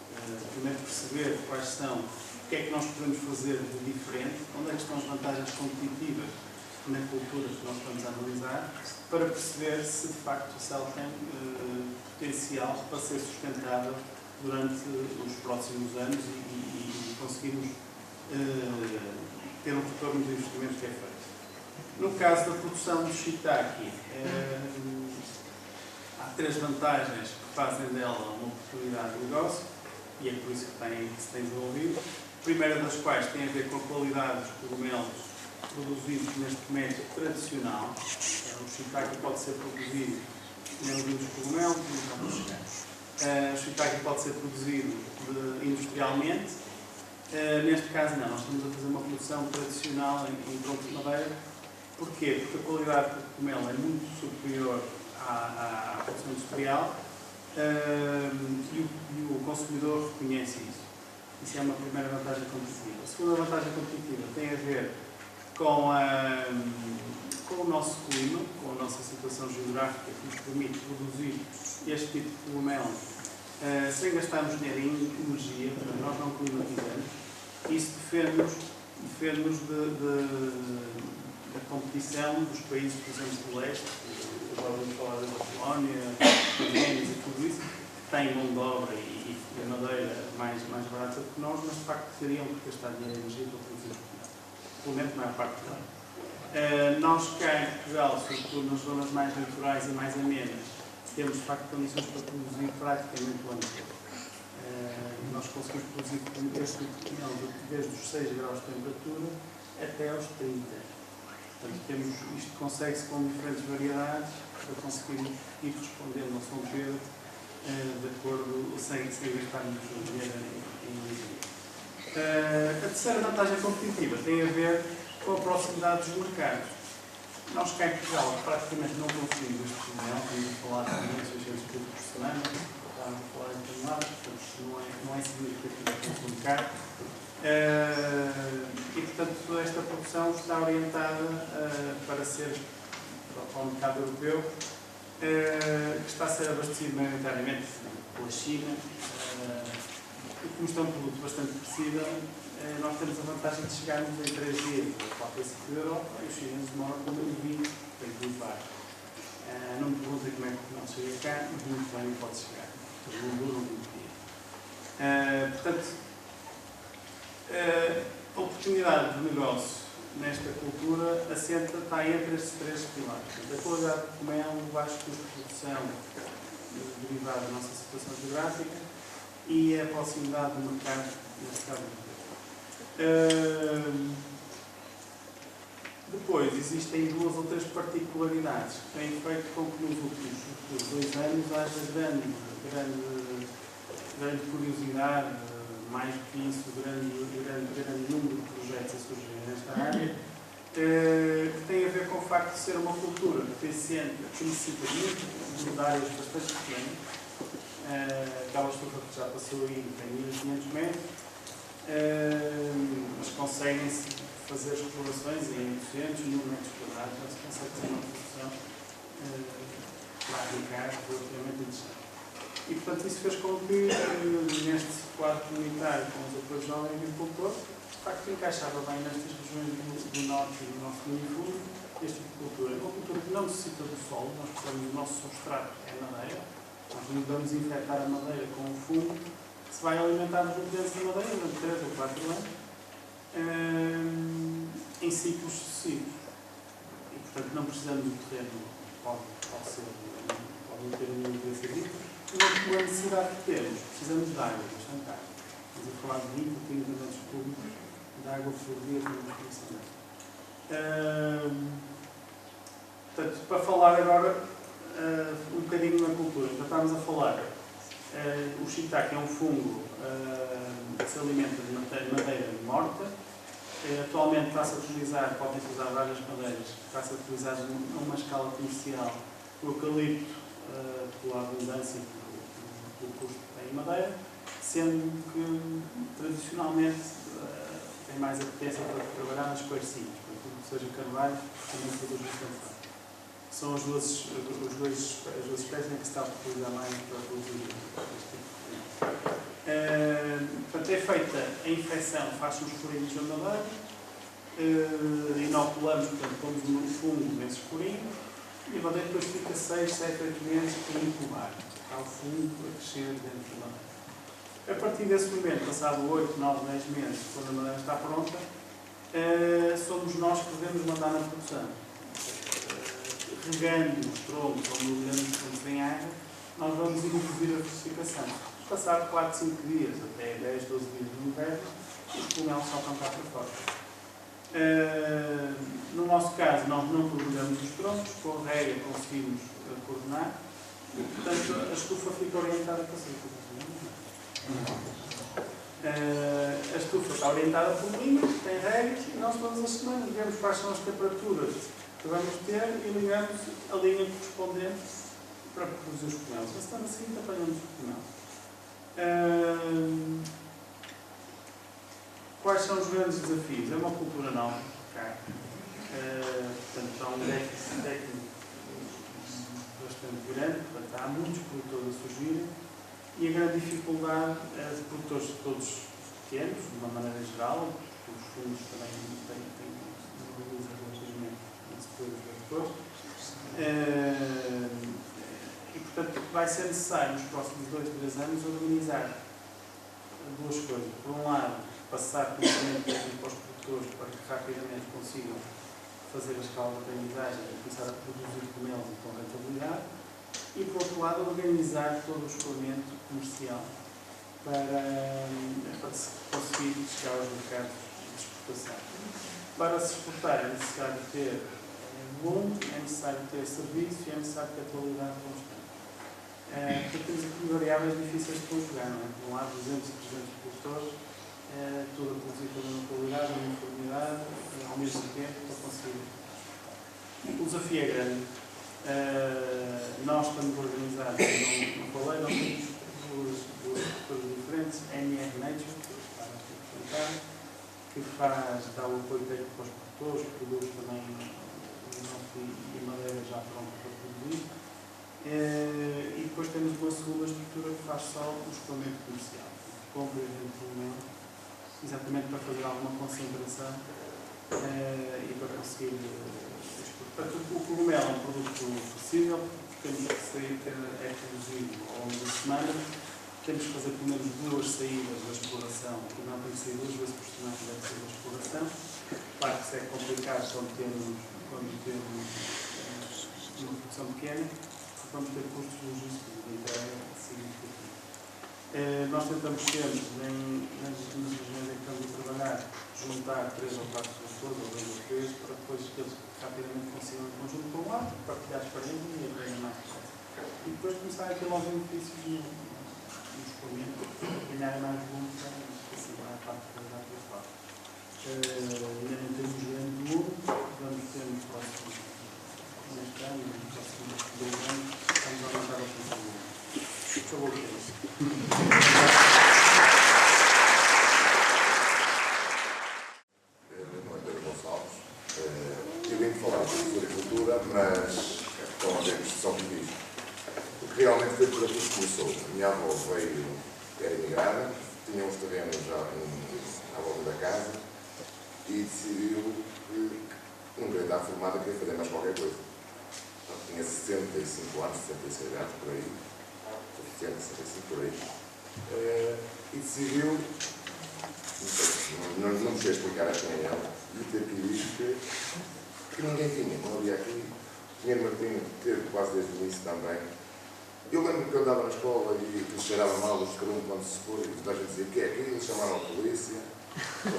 Primeiro perceber quais são, o que é que nós podemos fazer de diferente, onde é que estão as vantagens competitivas na cultura que nós estamos a analisar, para perceber se de facto o céu tem potencial para ser sustentável durante os próximos anos e conseguirmos ter um retorno do investimento que é feito. No caso da produção do shiitake, há 3 vantagens que fazem dela uma oportunidade de negócio, e é por isso que se tem desenvolvido. A primeira das quais tem a ver com a qualidade dos cogumelos produzidos neste método tradicional. O shiitake pode ser produzido, como vimos os cogumelos, o shiitake pode ser produzido industrialmente. Neste caso não, nós estamos a fazer uma produção tradicional em tronco de madeira. Porquê? Porque a qualidade do cogumelo é muito superior à produção industrial e o consumidor reconhece isso. Isso é uma primeira vantagem competitiva. A segunda vantagem competitiva tem a ver com o nosso clima, com a nossa situação geográfica, que nos permite produzir este tipo de cogumelo sem gastarmos dinheiro em energia, portanto nós não climatizamos. Isso defende-nos defende-nos da competição dos países, por exemplo, do leste, já ouvimos falar da Polónia, Romênia e tudo isso, que têm mão de obra e a madeira mais barata do que nós, mas de facto teriam que gastar dinheiro e energia para produzir pelo menos a maior parte de nós. Nós cá em Portugal, sobretudo nas zonas mais litorais e mais amenas, temos de facto condições para produzir praticamente o ano todo. Nós conseguimos produzir este tipo de pinhão desde os 6 graus de temperatura até aos 30. Portanto, isto consegue-se com diferentes variedades para conseguirmos ir respondendo ao São Pedro de acordo, sem gastarmos dinheiro em energia. A terceira vantagem competitiva tem a ver com a proximidade dos mercados. Nós cá em Portugal praticamente não conseguimos este pinhão, estamos a falar de 1.600 kg por semana, estamos a falar em toneladas, portanto não é significativo o consumo caro. E portanto esta produção está orientada para o mercado europeu, que está a ser abastecido maioritariamente pela China, e como isto é um produto bastante precisível, nós temos a vantagem de chegarmos em 3 dias a qualquer sítio da Europa e os chineses demoram como 20, tem que levar. Não me perguntem como é que não chega cá, mas muito bem pode chegar. Não duram 20 dias. Portanto, a oportunidade de negócio nesta cultura está entre estes 3 pilares. A qualidade de comel, o baixo custo de produção derivado da nossa situação geográfica e a proximidade do mercado, neste caso. Depois, existem 2 ou 3 particularidades que têm feito com que nos últimos 2 anos haja grande curiosidade, mais do que isso, grande número de projetos a surgirem nesta área, que tem a ver com o facto de ser uma cultura que necessita muito de áreas bastante pequenas. Aquela estufa que já passou aí tem 1.500 metros, mas conseguem-se fazer explorações em 200 mil metros quadrados, já se consegue fazer uma produção para aplicar relativamente interessante. E, portanto, isso fez com que, neste quadro comunitário, com os apoios ao agricultor, de facto, encaixava bem nestas regiões do norte e do nosso mini-fundo este tipo de cultura. É uma cultura que não necessita do solo, nós precisamos do nosso substrato, é a madeira. Nós não vamos infectar a madeira com o fungo, que se vai alimentar dos nutrientes da madeira durante 3 ou 4 anos, em ciclos sucessivos. E, portanto, não precisamos do terreno, pode não ter nenhum interesse agrícola. Com a necessidade que temos, precisamos de água, bastante água. Estamos a falar de 20 ou 30 metros cúbicos de água por dia para uma produção. Portanto, para falar agora um bocadinho na cultura, já estávamos a falar, o shiitake é um fungo que se alimenta de madeira morta. Atualmente está-se a utilizar, podem-se usar várias madeiras, está-se a utilizar numa escala comercial o eucalipto, pela abundância e pelo custo que tem em madeira, sendo que tradicionalmente tem mais apetência para trabalhar nas esclarecidas, portanto, tudo que seja carvalho, também produz bastante bem. São as duas espécies em que se está a utilizar mais para produzir este tipo de produto. Portanto, é feita a infecção, faz-se uns furinhos na madeira, inoculamos, portanto, pomos um fungo nesse furinho, e a madeira depois fica 6, 7, 8 meses por incubar. Está o fungo a crescer dentro da madeira. A partir desse momento, passado 8, 9, 10 meses, quando a madeira está pronta, somos nós que devemos mandar na produção. Regando os troncos ou mergulhando os troncos em água, nós vamos induzir a frustificação. Passado 4, 5 dias, até 10, 12 dias de inverno, os cogumelos saltam cá para fora. No nosso caso, nós não mergulhamos os troncos, com a regra conseguimos coordenar, e, portanto, a estufa fica orientada para cima. A estufa está orientada por linhas, tem regras, e nós todas as semanas vemos quais são as temperaturas que vamos ter e ligamos a linha correspondente para produzir os cogumelos. Na semana seguinte apanhamos os cogumelos. Quais são os grandes desafios? É uma cultura nova, cá. Portanto, há um déficit técnico bastante grande, portanto, há muitos produtores a surgirem, e a grande dificuldade é de produtores todos pequenos, de uma maneira geral, os fundos também têm mobilizam relativamente depois dos vetores. E, portanto, vai ser necessário nos próximos 2, 3 anos organizar duas coisas. Por um lado, passar conhecimento técnico para os produtores para que rapidamente consigam fazer a escala de aprendizagem e começar a produzir cogumelos e com rentabilidade. E, por outro lado, organizar todo o escoamento comercial para se conseguir chegar aos mercados de exportação. Para se exportar é necessário ter volume, é necessário ter serviço e é necessário ter qualidade constante. Porque temos aqui variáveis difíceis de conjugar, não é? Por um lado, 200 e 300 produtores, tudo a produzir com a mesma qualidade, a mesma uniformidade, ao mesmo tempo, para conseguir. O desafio é grande. Nós estamos organizados, não falei, nós temos duas produtoras diferentes, NR Nature, que dá o apoio técnico aos produtores, que produz também e madeira já pronta para produzir. E depois temos uma segunda estrutura que faz só o escoamento comercial, compra e vende cogumelo, exatamente para fazer alguma concentração e para conseguir exportar. Portanto, o cogumelo é um produto flexível, temos que sair, é produzido ao longo da semana, temos que fazer pelo menos 2 saídas da exploração, o cogumelo tem que sair 2 vezes por semana da exploração. Claro que isso é complicado quando temos uma produção pequena, vamos ter custos logísticos de entrega significativos. Nós tentamos sempre, nas regiões em que estamos a trabalhar, juntar 3 ou 4 produtores, ou 2 ou 3, para depois que eles rapidamente consigam um conjunto para o lado, partilhar experiências e aprender mais. E depois começar a ter logo benefícios no escoamento, ganhar mais volume para facilitar a parte da atuação. Ainda não temos grande volume, vamos ter no próximo neste ano, nos próximos 2 anos, estamos a aumentar o funcionamento. Por favor, Pedro Gonçalves. Eu venho falar sobre agricultura, mas com a questão que diz. Porque realmente foi por aqui que começou. A minha avó era imigrada, tinha uns terrenos já à volta da casa e decidiu que não queria estar formada, queria fazer mais qualquer coisa. Tinha 65 anos, 66 anos, por aí, 60, 65 por aí, e decidiu, não me sei explicar a quem é ela, e ter que dizer que ninguém tinha, não havia aqui. O Pinheiro Martins teve quase desde o início também. Eu lembro que eu andava na escola e que cheirava mal os carunhos quando se foi, e toda a gente dizia que é aquilo, eles chamaram a polícia.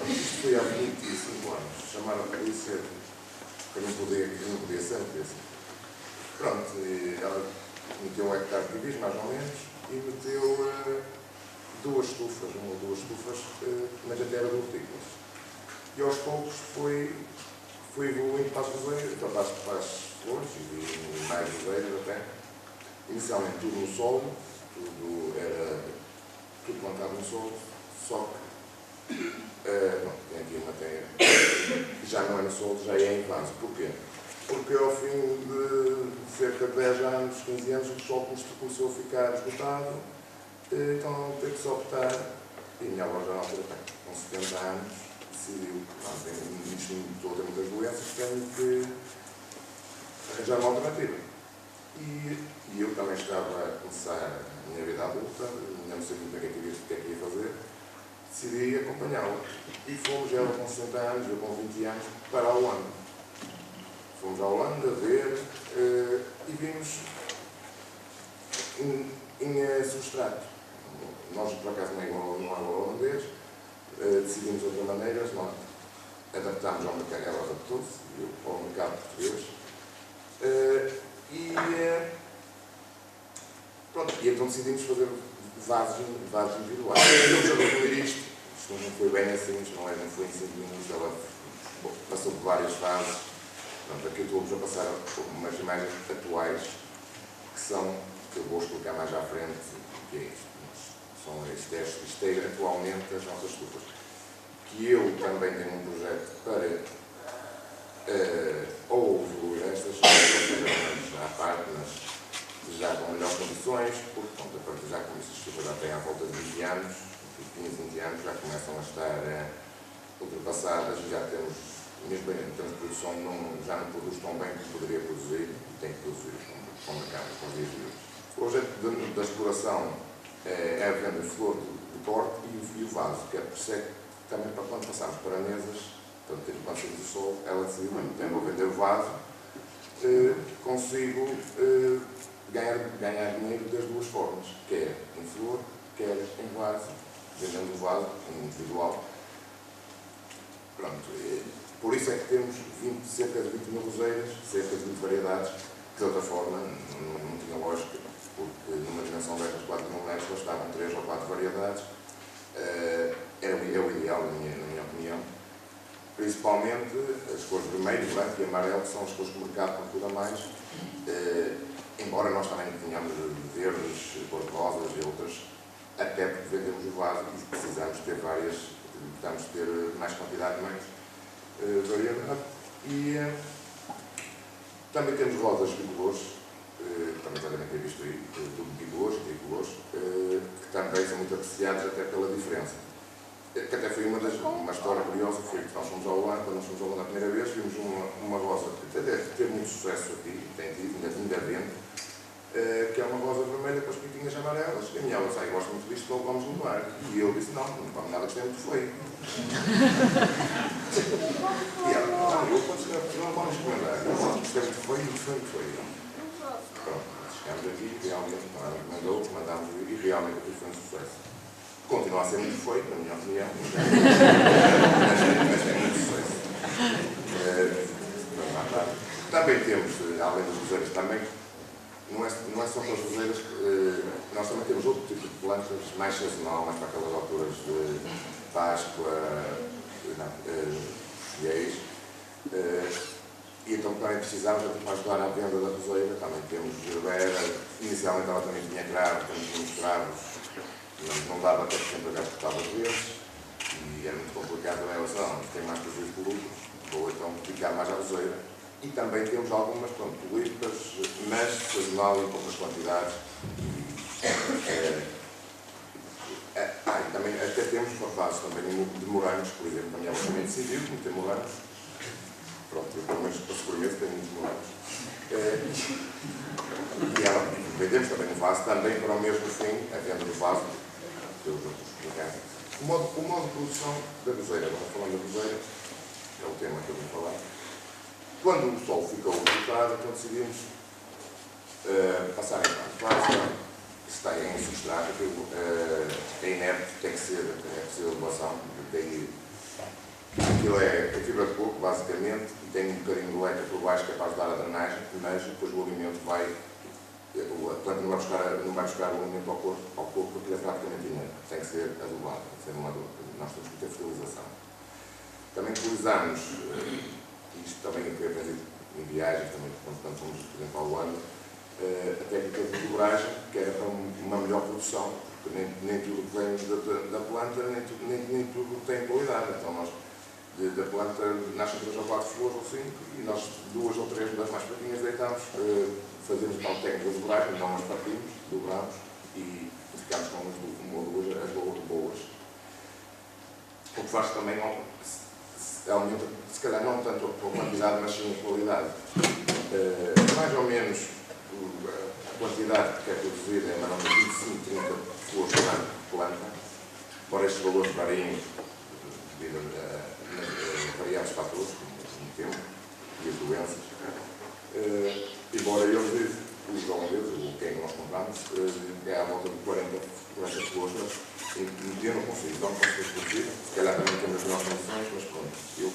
Isto foi há 25 anos, chamaram a polícia, que não podia ser, não podia ser. Pronto, e ela meteu um hectare de bis, mais ou menos, e meteu 2 estufas, uma ou 2 estufas, mas até era de hortícolas. E aos poucos foi evoluindo para as roseiras, para as flores e mais roseiras até. Inicialmente tudo no solo, tudo plantado no solo, só que tem aqui uma terra que já não é no solo, já é em vaso. Porquê? Porque ao fim de cerca de 10 anos, 15 anos, o solo começou a ficar esgotado, então teve que se optar, e a minha avó já na altura com 70 anos, decidiu, estou a ter muitas doenças, tenho que arranjar uma alternativa. E eu também estava a começar a minha vida adulta, não sei muito bem o que é que ia fazer, decidi acompanhá-la. E fomos, ela com 60 anos, eu com 20 anos, para a Holanda. Fomos à Holanda ver e vimos em substrato. Nós, por acaso, não é holandês, decidimos de outra maneira, nós adaptámos ao mercado, ela adaptou-se ao mercado português. Pronto, e então decidimos fazer vasos individuais. Vamos a concluir isto não foi bem assim, não foi em 5 minutos, ela passou por várias fases. Pronto, aqui estou a passar umas imagens atuais, que eu vou explicar mais à frente, o que é isto. Isto é atualmente as nossas estufas. Que eu também tenho um projeto para ou evoluir estas, à parte, mas já com melhores condições, porque pronto, a partir já com essas estufas já têm à volta de 20 anos, 15, 20 anos, já começam a estar ultrapassadas, já temos, mesmo em termos de produção, já não produz tão bem como poderia produzir e tem que produzir com o mercado, com os dias de hoje. O projeto da exploração é a venda de flor de corte e o vaso, que é por isso também para quando passarmos para mesas, portanto, quando saímos do sol, ela decidiu, então vou vender o vaso, consigo ganhar dinheiro das duas formas, quer em flor, quer em vaso, vendendo o vaso individual. Pronto, por isso é que temos cerca de 20 mil roseiras, cerca de 20 variedades, que de outra forma não tinha lógica, porque numa dimensão destas 4 mil metros bastavam 3 ou 4 variedades. É o ideal, na minha opinião. Principalmente as cores vermelho, branco e amarelo, que são as cores que o mercado procura mais, embora nós também tenhamos verdes, cor-de-rosas e outras, até porque vendemos o vaso e precisamos ter mais quantidade, mais variedade. E também temos rosas bicolores, também já devem ter visto aí, tudo bicolores, tricolores, que também são muito apreciados até pela diferença. Que até foi uma história curiosa, foi que nós fomos ao Holanda, quando nós fomos ao Holanda a primeira vez, vimos uma rosa que até teve muito sucesso aqui, tem tido, ainda vende, que é uma rosa vermelha com as pitinhas amarelas. E a minha avó disse, eu gosto muito disto, logo vamos levar. E eu disse, não come nada, que isto é muito feio. E ela, não, não vamos encomendar, isto é muito feio. Pronto, chegamos aqui, realmente, ela encomendou, mandámos vir e realmente aquilo foi um sucesso. Continua a ser muito feio, na minha opinião, mas tem muito sucesso. Também temos, além das roseiras, também, não é só com as roseiras, nós também temos outro tipo de plantas mais sazonal, mais para aquelas alturas de Páscoa, fiéis. E então também precisávamos, para ajudar à venda da roseira, também temos gerbera, inicialmente ela também tinha cravos, também tínhamos cravos. Não dava até sempre a cortar as vezes e era muito complicado a relação, tem mais prejuízo por lucros, vou então dedicar mais à roseira. E também temos algumas tulipas, mas sazonal em poucas quantidades. E também até temos vasos também de morangos, por exemplo, a minha avó também decidiu meter morangos. Pronto, eu pelo menos para sobremesa tenho muitos morangos. E ela vendemos também um vaso, também para o mesmo fim, a venda do vaso. O modo de produção da roseira, agora falando da roseira, é o tema que eu vou falar. Quando o sol ficou ocultado, então decidimos passar em fase, que está em substrato, é inerte, tem que ser, é preciso elevação, aquilo é fibra de coco, basicamente, e tem um bocadinho de leca por baixo que é para ajudar a drenagem, mas depois o alimento vai. A planta não vai buscar o alimento ao corpo porque ele é praticamente inerte. Tem que ser adubado, tem que ser um adubo. Nós temos que ter fertilização. Também utilizamos, isto também foi aprendido em viagens, também quando fomos, por exemplo, ao Holanda, a técnica de dobragem, que era para uma melhor produção, porque nem tudo que vem da planta, nem tudo tem qualidade. Então nós, da planta, nascem 3 ou 4 flores ou 5, e nós 2 ou 3 das mais pequenas deitamos. Fazemos tal técnica de dobragem, não as partimos, dobramos e ficamos com uma ou duas as boas. O que faz também aumenta, se calhar não tanto a quantidade, mas sim a qualidade. Mais ou menos a quantidade que é produzida é mais ou menos 25, 30 flores por planta, embora estes valores variem devido a variados fatores, como o tempo e as doenças. Embora eles, os holandeses, ou quem nós compramos, é à volta de 40 flores, mas eu não consigo produzir, se calhar também temos as nossas condições, mas pronto, eu,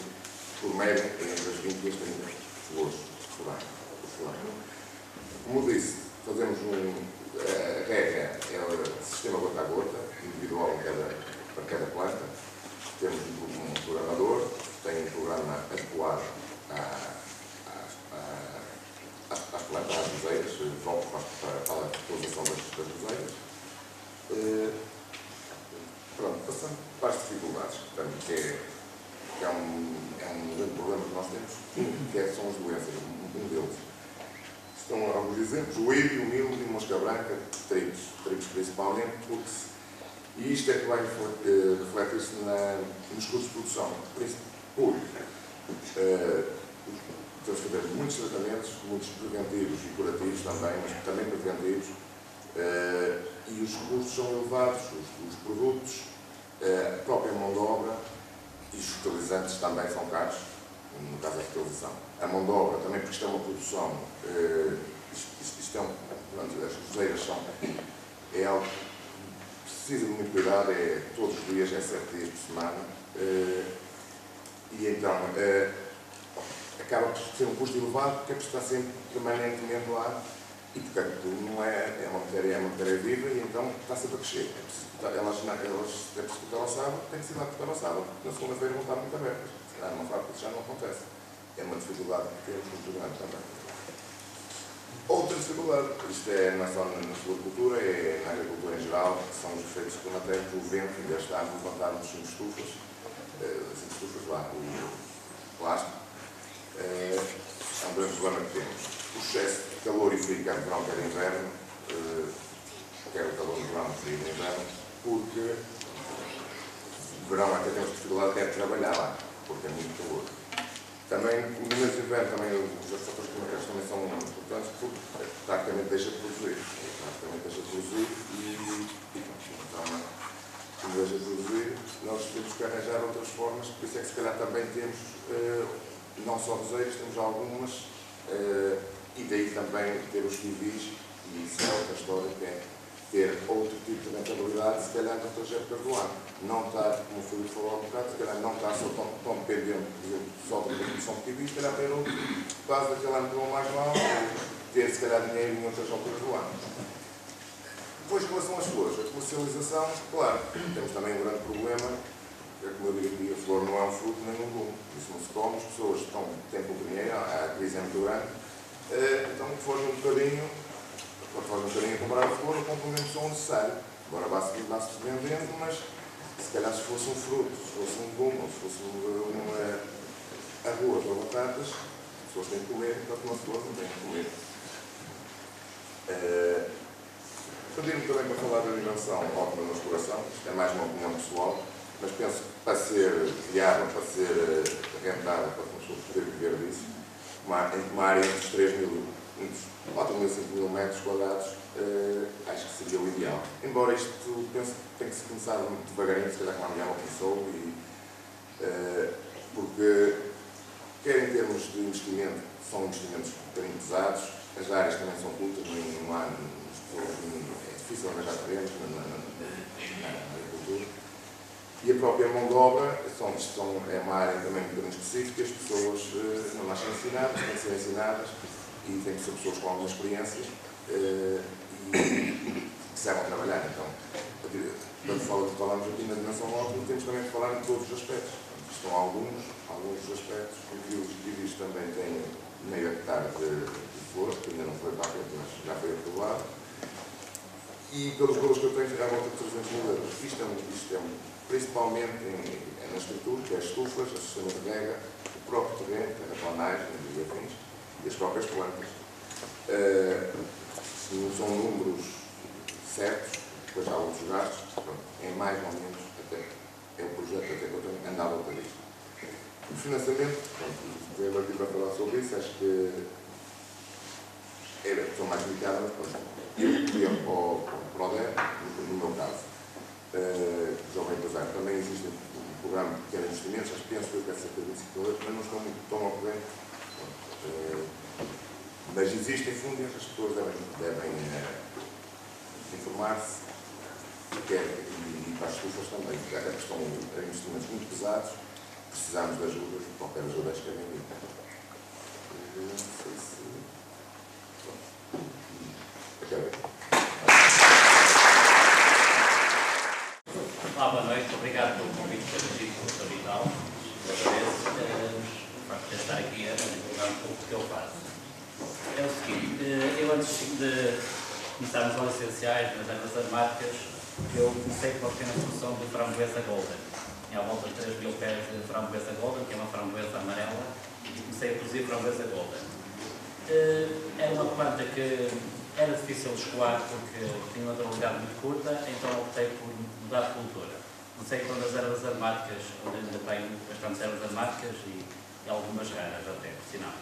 por média, tenho entre as 20 e as 30 flores por ano. Como disse, fazemos a regra é o sistema gota a gota, individual para cada planta. Temos um programador, tem um programa adequado às plantas, às roseiras, volto para a fertilização das roseiras. Pronto, passando para as dificuldades, que é um grande problema que nós temos, são as doenças, um deles. Estão alguns exemplos, o írio, o milho, mosca branca, trigos principalmente, porque E isto é que vai refletir-se nos custos de produção pública. Temos que fazer muitos tratamentos, muitos preventivos e curativos também, mas também preventivos, e os custos são elevados, os produtos, a própria mão de obra e os fertilizantes também são caros, no caso da fertilização. A mão de obra também, porque isto é uma produção, as roseiras é algo que precisa de muito cuidado, é todos os dias, é 7 dias por semana, e então acaba por ser um custo elevado porque é preciso estar sempre permanentemente lá e portanto não é uma matéria viva e então está sempre a crescer. É preciso cortar ao sábado, tem que ser lá cortar ao sábado, porque na segunda-feira vão estar muito abertas. Se calhar numa fábrica já não acontece. É uma dificuldade que temos muito grande também. Outra dificuldade, isto não é só na floricultura, é na agricultura em geral, que são os efeitos climatéricos, o vento, e deste ano levantaram-nos estufas, o plástico, é um grande problema que temos. O excesso de calor e frio, quer de verão, quer de inverno, quer o calor de verão, frio de inverno, porque de verão até temos dificuldade até de trabalhar lá, porque é muito calor. Também, no mês de inverno, também os fatores climáticos também são importantes porque praticamente deixa de produzir. Então, como deixa de produzir, nós temos que arranjar outras formas, por isso é que se calhar também temos, não só roseiros, temos algumas, e daí também ter os civis, e isso é outra história, que é ter outro tipo de rentabilidade, se calhar noutras épocas do ano. Não estar, como foi o falou há um bocado, se calhar não estar só tão dependente, por exemplo, só da produção de civis, se calhar ter outro, quase daquele ano que mais mal, ter se calhar dinheiro em outras alturas do ano. Depois, em relação às flores, a comercialização, claro, temos também um grande problema, é como eu digo aqui, a flor não é um fruto nem um legume. Isso não se come, as pessoas têm pouco dinheiro, a crise é muito grande, então fogem um bocadinho, quando fogem um bocadinho a comprar a flor, o complemento são necessário. Agora vai-se vendendo, mas se calhar se fosse um fruto, se fosse um legume, ou se fosse arroz ou batatas, as pessoas têm que comer, enquanto uma flor não tem que comer. Pedimos também para falar da dimensão ótima na exploração, isto é mais uma opinião pessoal, mas penso que para ser viável, para ser rentável, para uma pessoa poder viver disso, uma área entre 4.000 metros quadrados, acho que seria o ideal. Embora isto, penso que tem que se começar muito devagarinho, se calhar como a minha avó começou, porque, quer em termos de investimento, são investimentos um bocadinho pesados, as áreas também são curtas, não há, é difícil arranjar terrenos na agricultura. E a própria mão de obra é uma área também muito específica, as pessoas não nascem ensinadas, têm que ser ensinadas e têm que ser pessoas com algumas experiências e que saibam trabalhar. Então, quando falamos aqui na dimensão ótima, temos também que falar em todos os aspectos. Estão alguns dos aspectos, o Vivis também tem meio hectare de flor, que ainda não foi para a frente, mas já foi aprovado. E pelos valores que eu tenho, à volta de 300 mil euros. Isto é principalmente na estrutura, que é as estufas, o sistema de rega, o próprio terreno, a terraplanagem e afins, e as próprias plantas. Não são números certos, depois há outros gastos, pronto, é mais ou menos, até é o projeto até que eu tenho andado a volta disto. O financiamento, pronto, o Martim vai falar sobre isso, acho que é a pessoa mais indicada, mas pronto, eu fui ao PRODER, no meu caso, jovem empresário. Também existe um programa de pequenos investimentos, acho que penso que eu quero cerca de 25 euros, mas não estou muito tão ao corrente. Mas existem fundos, as pessoas devem informar-se e para as estufas também, porque até que estão investimentos muito pesados, precisamos de ajuda, qualquer ajuda é bem-vinda. Não sei se... Acabei. Olá, boa noite. Obrigado pelo convite para agir pelo Sr. Vital. Agradeço o facto de estar aqui a divulgar um pouco do que eu faço. É o seguinte, eu antes de começarmos aos essenciais nas ervas aromáticas, eu comecei com a pequena produção de framboesa golden. Em à volta de 3.000 pés de framboesa golden, que é uma framboesa amarela, e comecei a produzir framboesa golden. É uma planta que Era difícil escoar porque tinha uma durabilidade muito curta, então optei por mudar de cultura. Comecei com as ervas aromáticas, onde ainda tenho bastantes ervas aromáticas e algumas raras até, por sinal.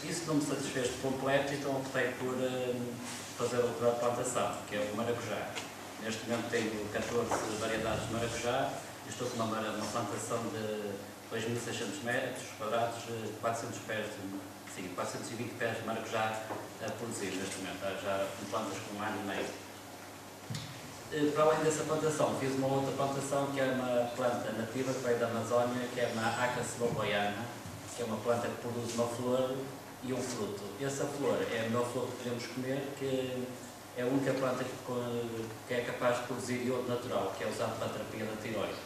Isso não me satisfez por completo, então optei por fazer outra plantação, que é o maracujá. Neste momento tenho 14 variedades de maracujá e estou com uma plantação de 2.600 metros quadrados, 420 pés de maracujá a produzir neste momento. Já plantas com 1 ano e meio. Para além dessa plantação, fiz uma outra plantação que é uma planta nativa que veio da Amazónia, que é uma Aca ceboboiana, que é uma planta que produz uma flor e um fruto. Essa flor é a melhor flor que podemos comer, que é a única planta que é capaz de produzir iodo natural, que é usado para a terapia da tiroide.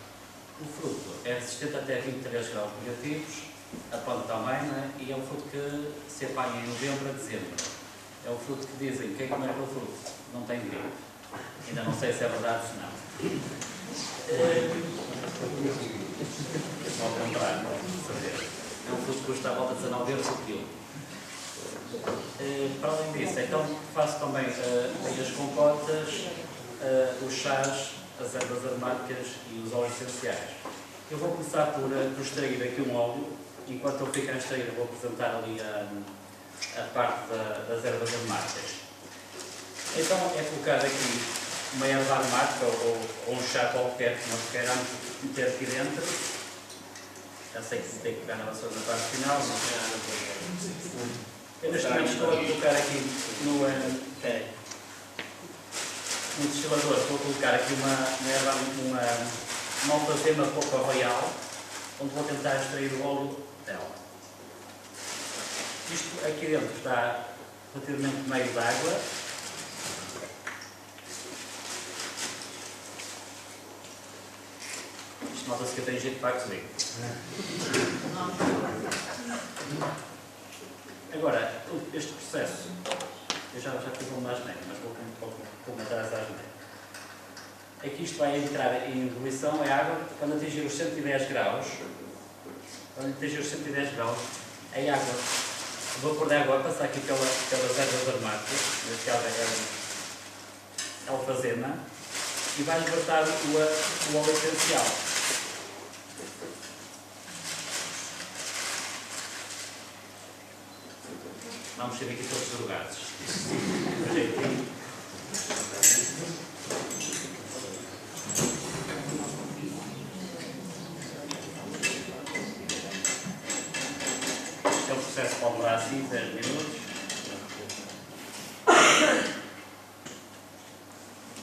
O fruto é resistente até 23 graus negativos, a planta também, não é? E é um fruto que se apanha em novembro a dezembro. É um fruto que dizem, quem comer aquele fruto não tem gripe. Ainda não sei se é verdade ou não. Ao contrário, saber. É um fruto que custa à volta de 19 euros o quilo. Para além disso, então faço também as compotas, os chás, as ervas aromáticas e os óleos essenciais. Eu vou começar por extrair aqui um óleo. Enquanto eu fico a extrair, eu vou apresentar ali a parte das ervas aromáticas. Então é colocar aqui uma erva aromática ou um chá qualquer que nós queiramos meter aqui dentro. Já sei que se tem que pegar na vassoura na parte final, mas eu neste momento estou a colocar aqui no destilador, estou a colocar aqui uma alfazema pouco royal, onde vou tentar extrair o óleo dela. Isto aqui dentro está relativamente meio de água. Isto nota-se que eu tenho jeito para cozer. Agora, este processo, eu já fiz uma asneira, mas vou comentar essa asneira. Aqui isto vai entrar em ebulição, é água, quando atingir os 110 graus, a água, o vapor da água vai passar aqui pelas ervas aromáticas, neste caso é a alfazema, e vai libertar o óleo essencial. Vamos ser aqui todos drogados. Este é o processo que pode durar assim 10 minutos.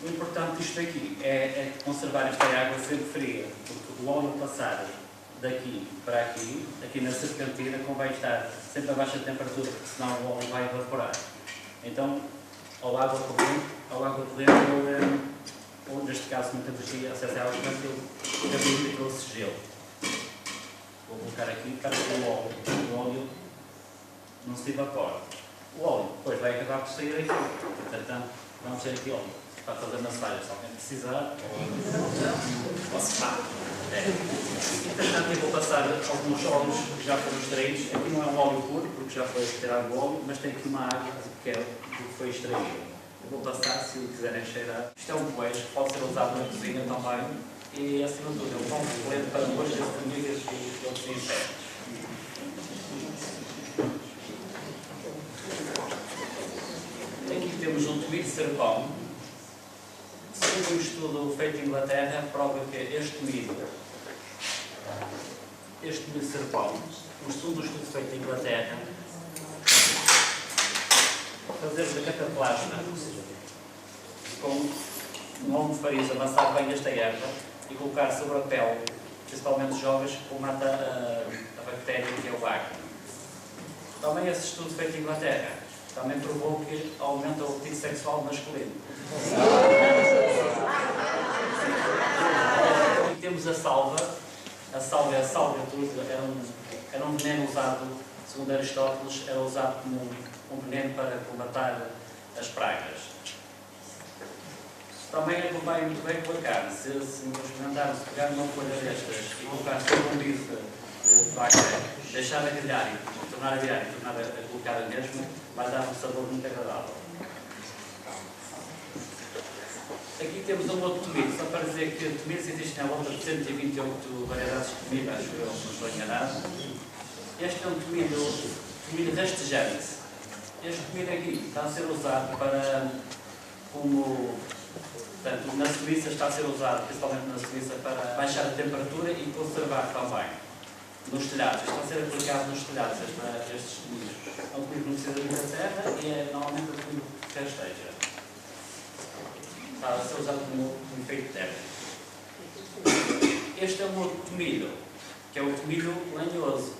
O importante disto aqui é conservar esta água sempre fria, porque o óleo passar daqui para aqui na serpentina, convém estar sempre a baixa temperatura, porque senão o óleo vai evaporar. Então, ao água corrente, ou neste caso, não temos aqui acesso à água corrente, eu trouxe gelo. Vou colocar aqui para que o óleo não se evapore. O óleo depois vai acabar por sair aqui. Portanto, vamos ter aqui óleo para fazer massagens, se alguém precisar. Entretanto, eu vou passar alguns óleos que já foram extraídos. Aqui não é um óleo puro, porque já foi retirado o óleo, mas tem aqui uma água que é do que foi extraído. Eu vou passar, se quiserem cheirar. Isto é um poejo que pode ser usado na cozinha também. E, acima de tudo, é um bom complemento para moscas, formigas e outros insetos. Aqui temos um tweed de serpão. Segundo um estudo feito em Inglaterra, prova que este milho serpão, um estudo feito em Inglaterra, fazer da cataplasma com um almofariz, amassar bem esta erva e colocar sobre a pele, principalmente jovens, que mata a bactéria que é o acne. Também esse estudo feito em Inglaterra também provou que aumenta o apetite sexual masculino. E temos a salva. A salva é a salva, era um veneno usado, segundo Aristóteles, era usado como um veneno para combater as pragas. Também vai muito bem com a carne. Se nós experimentarmos pegar uma folha destas e colocar sobre um bife de bactéria. Deixar a grelhar e tornar a virar e tornar a colocar a mesma vai dar um sabor muito agradável. Aqui temos um outro tomilho, só para dizer que tomilhos existem à volta de 128 variedades de tomilho, acho que eu não estou enganado. Este é um tomilho rastejante. Este tomilho aqui está a ser usado portanto, na Suíça está a ser usado, principalmente na Suíça, para baixar a temperatura e conservar também nos telhados. Está a ser aplicado nos telhados estes tomilhos. É um tomilho que não precisa de muita terra e é normalmente um tomilho que rasteja. Está a ser usado como efeito térmico. Este é um outro tomilho, que é o tomilho lenhoso.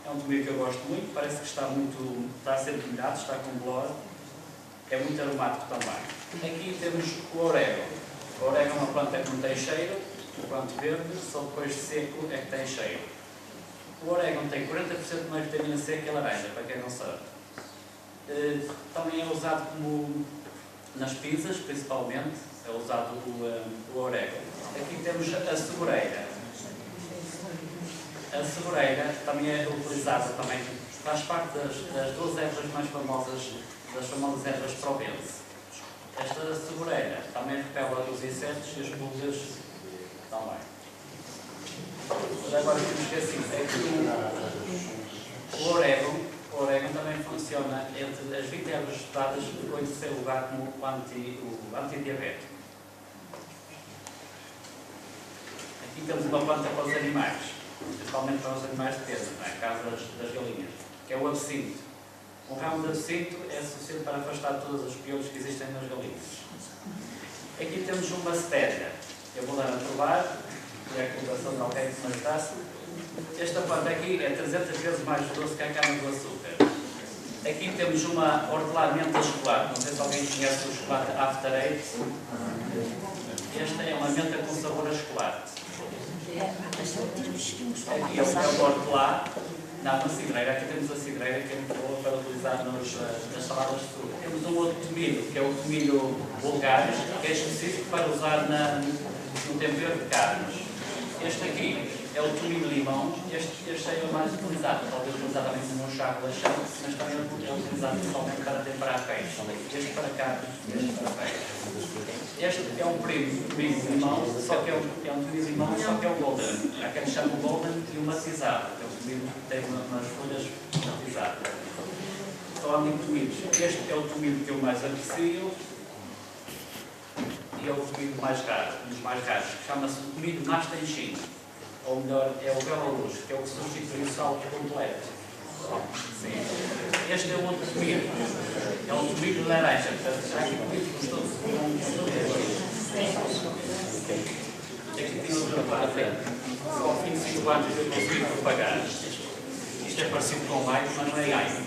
É um tomilho que eu gosto muito, parece que está a ser molhado, está com bolor. É muito aromático também. Aqui temos o orégano. O orégano é uma planta que não tem cheiro, planta verde, só depois de seco é que tem cheiro. O orégano tem 40% mais vitamina C que a laranja, para quem não sabe. Também é usado nas pizzas, principalmente, é usado o orégano. Aqui temos a ceboreira. A ceboreira também é utilizada, faz parte das 12 ervas mais famosas, das famosas ervas provenças. Esta ceboreira também repele os insetos e as pulgas também. Mas agora temos que assim, o orégano também funciona entre as 20 ervas estudadas, ficou em terceiro lugar como o antidiabético. Aqui temos uma planta para os animais, principalmente para os animais de peso, no caso das galinhas, que é o absinto. Um ramo de absinto é suficiente para afastar todos os piolhos que existem nas galinhas. Aqui temos uma stéria. Eu vou dar a provar, e é a colocação de alguém que me ajudasse. Esta planta aqui é 300 vezes mais doce que a cana-de-açúcar. Aqui temos uma hortelã-menta chocolate. Não sei se alguém conhece o chocolate After Eight. Esta é uma menta com sabor a chocolate. Aqui é o hortelã. Na cidreira, aqui temos a cidreira que é muito boa para utilizar nas saladas de fruta. Temos um outro tomilho, que é o tomilho vulgaris, que é específico para usar no tempero de carnes. Este aqui é o tomilho limão, este é o mais utilizado, talvez utilizado também como um chá relaxão, mas também é utilizado principalmente para temperar peixe. Este para carnes, este para peixe. Este é um primo do tomilho limão, só que é um tomilho limão, só que é o golden. Há quem chama o golden e o matizado. Tem umas folhas matizadas. Falando em tomilhos, este é o tomilho que eu mais aprecio e é o tomilho mais raro, um dos mais raros. Chama-se tomilho mastenchinho, ou melhor, é o Belarus, que é o que substitui o sal completo. Sim. Este é o outro tomilho, é um tomilho de laranja, portanto, já aqui tomilho gostoso. Aqui tem outra parte. Ao fim de 5 anos eu consegui propagar. Isto é parecido com maio, mas não é gaio.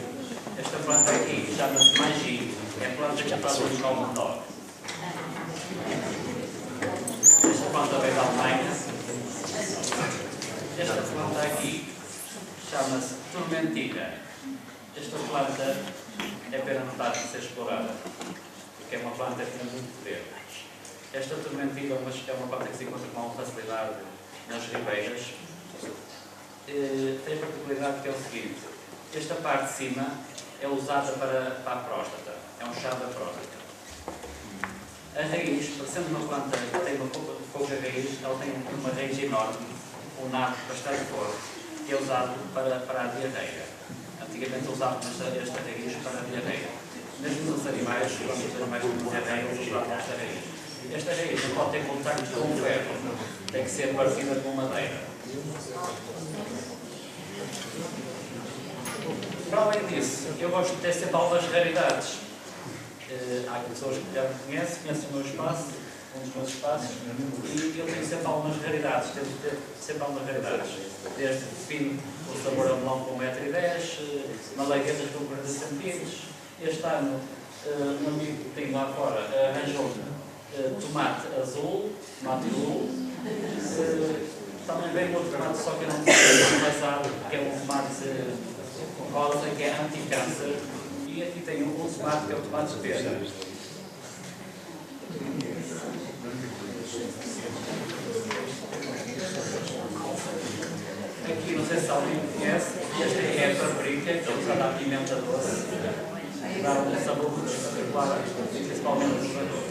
Esta planta aqui chama-se magi. É a planta que faz um calmo menor. Esta planta veio da Alemanha. Esta planta aqui chama-se tormentilha. Esta planta é pena não estar a ser explorada, porque é uma planta que tem muito poder. Esta tormentilha é uma planta que se encontra com facilidade nas ribeiras. Tem a particularidade que é o seguinte: esta parte de cima é usada para a próstata, é um chá da próstata. A raiz, parecendo uma planta que tem uma pouca raiz, ela tem uma raiz enorme, um nabo bastante forte, que é usado para a diarreia. Antigamente usavam esta raiz para a diarreia. Mesmo nos animais, quando os animais têm diarreia, eles usavam esta raiz. Esta raiz não pode ter contacto com o ferro, tem que ser partida com madeira. Para além disso, eu gosto de ter sempre algumas raridades. Há pessoas que já me conhecem o meu espaço, um dos meus espaços, e eu tenho sempre algumas raridades, tento ter sempre algumas raridades. Desde fino, o sabor a melão com 1,10 m, malaguetas com 40 cm. Este ano, um amigo que tem lá fora arranjou tomate azul, também vem outro tomate, só que eu não tenho passado, que é um tomate rosa, que é anti-câncer, e aqui tem um tomate que é o tomate de pera. Aqui, não sei se alguém conhece, esta é a paprika, que ele usa a pimenta doce, dá um sabor muito particular, principalmente nos arroz.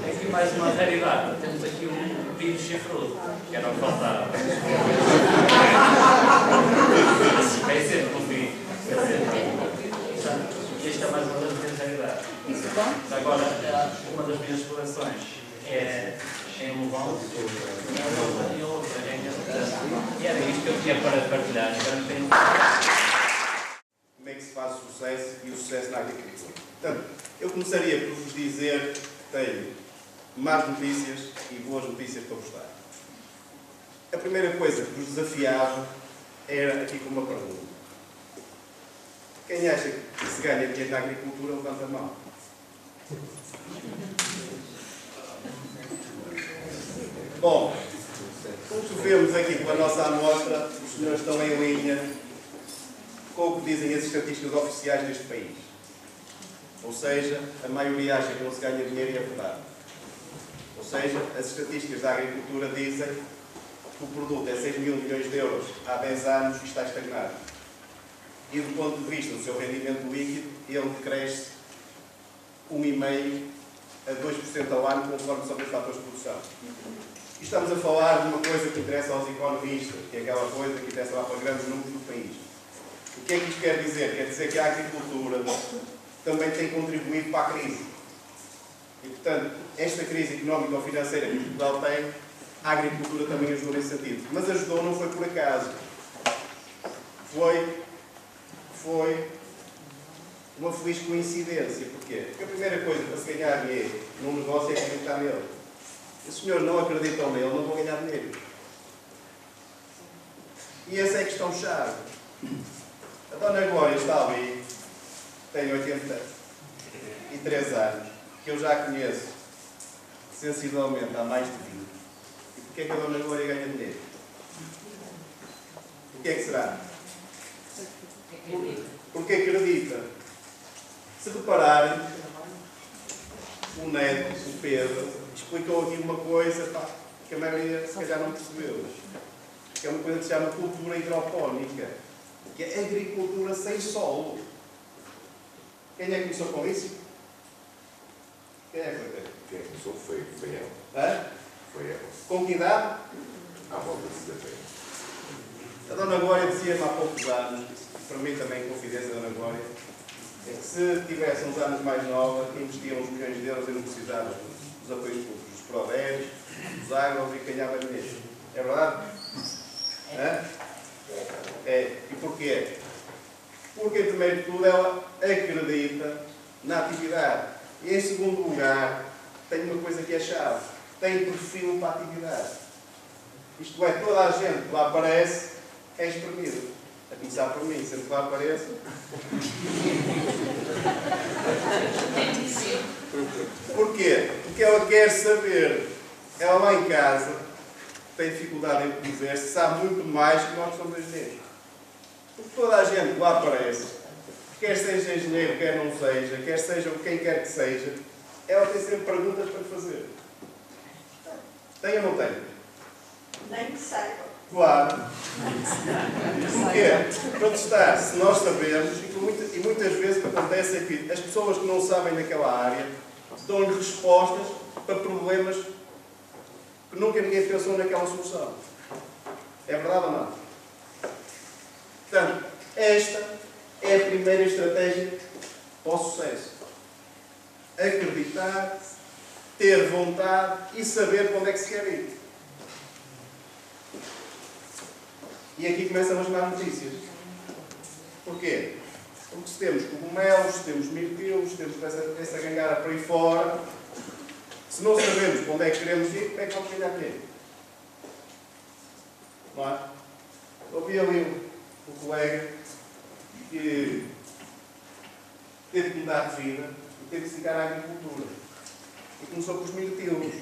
Aqui mais uma raridade, temos aqui um vinho chifrudo, que era o que faltava. Vem sempre um vinho. Esta é mais uma das minhas raridades. Agora, uma das minhas coleções é em Lobão e outra em Alcântara. E era isto que eu tinha para partilhar. Como é que se faz sucesso e o sucesso na agricultura? Portanto, eu começaria por vos dizer que tenho más notícias e boas notícias para vos dar. A primeira coisa que vos desafiava era aqui com uma pergunta. Quem acha que se ganha dinheiro na agricultura, levanta a mão. Bom, como que vemos aqui pela nossa amostra, os senhores estão em linha com o que dizem as estatísticas oficiais deste país. Ou seja, a maioria acha que não se ganha dinheiro e é verdade. Ou seja, as estatísticas da agricultura dizem que o produto é 6 mil milhões de euros há 10 anos e está estagnado. E do ponto de vista do seu rendimento líquido, ele cresce 1,5% a 2% ao ano, conforme são os fatores de produção. E estamos a falar de uma coisa que interessa aos economistas, que é aquela coisa que interessa lá para grandes números do país. O que é que isto quer dizer? Quer dizer que a agricultura também tem contribuído para a crise. E, portanto, esta crise económica ou financeira que Portugal tem, a agricultura também ajudou nesse sentido. Mas ajudou não foi por acaso. Foi uma feliz coincidência. Porquê? Porque a primeira coisa para se ganhar dinheiro num negócio é acreditar nele. Se os senhores não acreditam nele, não vão ganhar dinheiro. E essa é a questão-chave. A Dona Glória está ali, tem 83 anos, que eu já conheço sensivelmente há mais de 20. E porquê é que a Dona Glória ganha dinheiro? Porquê é que será? Porque acredita. Se repararem, o Neto, o Pedro, explicou aqui uma coisa que a maioria se calhar não percebeu. Que é uma coisa que se chama cultura hidropónica, que é agricultura sem solo. Quem é que começou com isso? Quem é que foi? Quem começou foi ela. Hã? Foi ela. Com que idade? À volta de 70 anos. A Dona Glória dizia-me há poucos anos, e para mim também confidência da Dona Glória, é que se tivesse uns anos mais nova, investia uns milhões de euros e não precisava dos apoios públicos, dos prodéis, dos agros e ganhava dinheiro. É verdade? Hã? É. E porquê? Porque, em primeiro de tudo, ela acredita na atividade. E, em segundo lugar, tem uma coisa que é chave. Tem perfil para a atividade. Isto é, toda a gente que lá aparece é espremido. A começar por mim, sempre que lá apareço. Porquê? Porque ela quer saber. Ela lá em casa tem dificuldade em dizer-se, sabe muito mais que nós somos engenheiros. Porque toda a gente que lá aparece, quer seja engenheiro, quer não seja, quer seja quem quer que seja, ela tem sempre perguntas para fazer. Tem ou não tem? Nem que saiba. Claro. Porquê? Para testar, se nós sabemos, e muitas vezes o que acontece é que as pessoas que não sabem daquela área dão-lhe respostas para problemas que nunca ninguém pensou naquela solução. É verdade ou não? Portanto, esta é a primeira estratégia para o sucesso. Acreditar, ter vontade e saber para onde é que se quer ir. E aqui começam as más notícias. Porquê? Porque se temos cogumelos, se temos mirtilos, se temos essa gangara para aí fora, se não sabemos para onde é que queremos ir, como é que vamos ganhar dinheiro? Não é? Ouvi ali o colega que teve que mudar de vida e teve que se dedicar à agricultura. E começou com os mirtilos.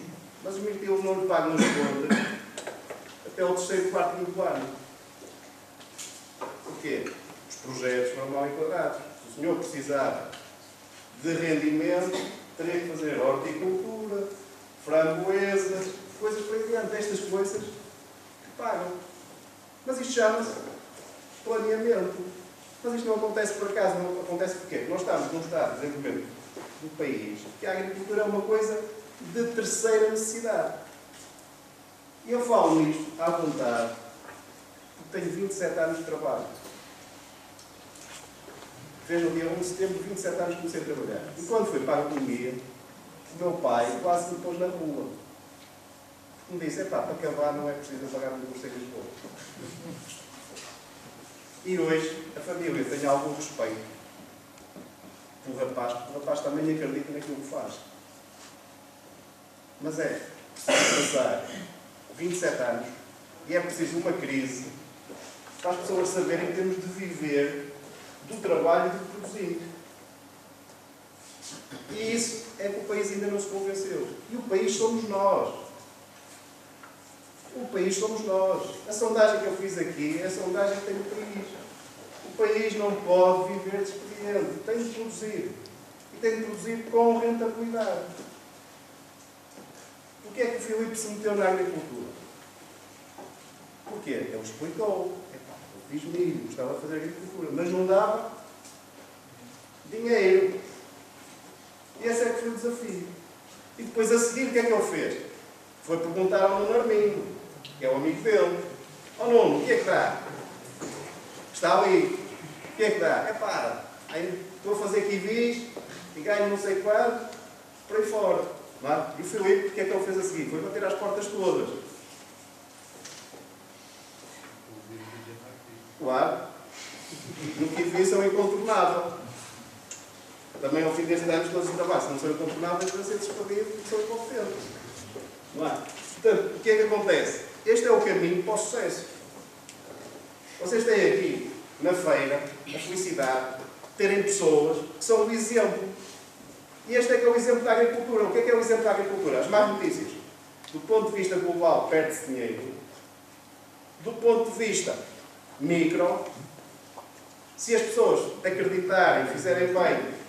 Mas os mirtilos não lhe pagam as contas até o terceiro, quarto, quinto ano. Porquê? Os projetos foram mal enquadrados. Se o senhor precisava de rendimento, teria que fazer horticultura, framboesas, coisas para aí diante. Estas coisas pagam. Mas isto chama-se planeamento. Mas isto não acontece por acaso, não acontece porquê? Porque nós estamos num estado de desenvolvimento do país que a agricultura é uma coisa de terceira necessidade. E eu falo nisto à vontade, porque tenho 27 anos de trabalho. Fez no dia 1 de setembro, 27 anos que comecei a trabalhar. E quando fui para a economia, o meu pai quase me pôs na rua. Me disse, para acabar não é preciso pagar um curso em Lisboa. E hoje a família tem algum respeito pelo rapaz, porque o rapaz também acredita naquilo que faz. Mas é preciso passar 27 anos e é preciso uma crise para as pessoas saberem que temos de viver do trabalho e de produzir. E isso é que o país ainda não se convenceu. E o país somos nós. O país somos nós. A sondagem que eu fiz aqui é a sondagem que tem o país. O país não pode viver de expediente. Tem de produzir. E tem de produzir com rentabilidade. Porquê é que o Filipe se meteu na agricultura? Porquê? Ele explicou. Eu fiz milho, gostava de fazer agricultura, mas não dava dinheiro. E esse é que foi o desafio. E depois a seguir o que é que ele fez? Foi perguntar ao Nuno Arminho, que é o amigo dele. Ó Nuno, o que é que dá? Está ali. O que é que dá? Estou a fazer kiwis e ganho não sei quanto, por aí fora. Não é? E o Filipe, o que é que ele fez a seguir? Foi bater às portas todas. Claro. No kiwi são incontornável. Também ao fim destes anos todos os trabalhos, se não são incontornáveis, vão ser despedidos porque são incompetentes. Não é? Portanto, o que é que acontece? Este é o caminho para o sucesso. Vocês têm aqui, na feira, a felicidade de terem pessoas que são o exemplo. E este é que é o exemplo da agricultura. O que é o exemplo da agricultura? As más notícias. Do ponto de vista global, perde-se dinheiro. Do ponto de vista micro, se as pessoas acreditarem, fizerem bem,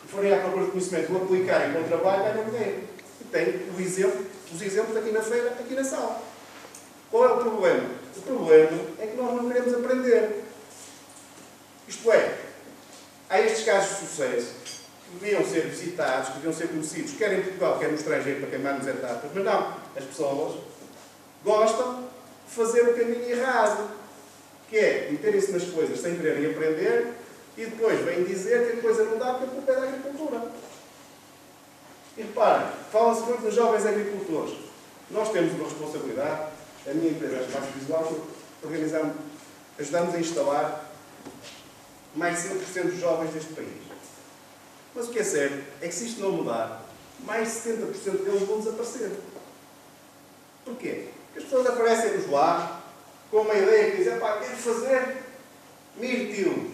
forem à procura de conhecimento, o aplicarem com o trabalho, ganham dinheiro. E tem os exemplos aqui na feira, aqui na sala. Qual é o problema? O problema é que nós não queremos aprender. Isto é, há estes casos de sucesso que deviam ser visitados, que deviam ser conhecidos, quer em Portugal, quer no estrangeiro, para queimar-nos etapas, mas não. As pessoas gostam de fazer o caminho errado, que é meterem-se nas coisas sem quererem aprender e depois vêm dizer que a coisa não dá porque a culpa é da agricultura. E reparem, fala-se muito dos jovens agricultores. Nós temos uma responsabilidade, a minha empresa, a Espaço Visual, ajudamos a instalar mais de 5% dos jovens deste país. Mas o que é certo é que se isto não mudar, mais de 70% deles vão desaparecer. Porquê? Porque as pessoas aparecem-nos lá com uma ideia que dizem, quero fazer mirtilo.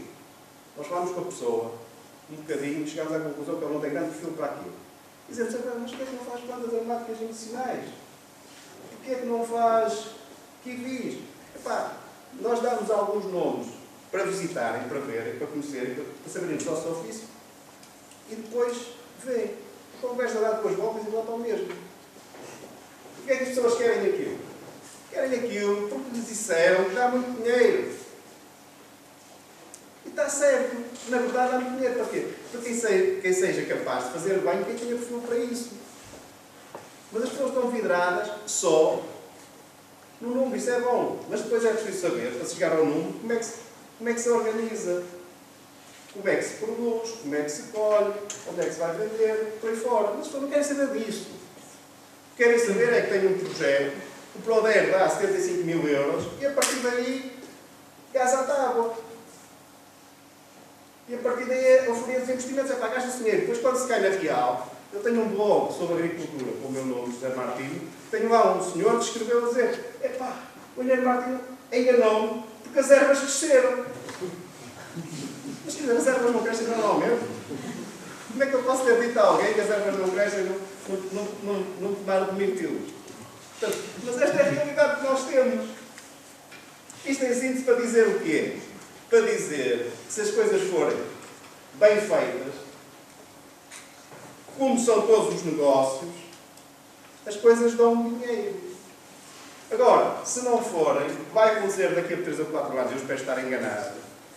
Nós falamos com a pessoa, um bocadinho, e chegamos à conclusão que ele não tem grande perfil para aquilo. E dizemos, mas porquê é que não faz plantas aromáticas medicinais? Porquê é que não faz kiwis? Nós damos alguns nomes para visitarem, para verem, para conhecerem, para saberem do nosso ofício, e depois vêem. A conversa dá depois voltas e volta ao mesmo. Porquê é que as pessoas querem aquilo? Querem aquilo porque lhes disseram que dá muito dinheiro. E está certo. Na verdade, dá muito dinheiro. Para quê? Para quem seja capaz de fazer bem, quem tenha perfil para isso. Mas as pessoas estão vidradas só no número. Isso é bom. Mas depois é preciso saber, para chegar ao número, como é que se organiza. Como é que se produz, como é que se colhe, onde é que se vai vender, por aí fora. Mas as pessoas não querem saber disso. O que querem saber é que tem um projeto, o Proder dá 75 mil euros e a partir daí gás à tábua. E a partir daí oferecer os investimentos, gasta esse dinheiro. Depois quando se cai na real, eu tenho um blog sobre agricultura com o meu nome, José Martino, tenho lá um senhor que escreveu a dizer, o José Martino enganou-me porque as ervas cresceram. Mas que as ervas não crescem normalmente? Como é que eu posso ter dito a alguém que as ervas não crescem no tomar de mirtilo? Mas esta é a realidade que nós temos. Isto em síntese para dizer o quê? Para dizer que se as coisas forem bem feitas, como são todos os negócios, as coisas dão dinheiro. Agora, se não forem, o que vai acontecer daqui a 3 ou 4 anos, eu espero estar enganado,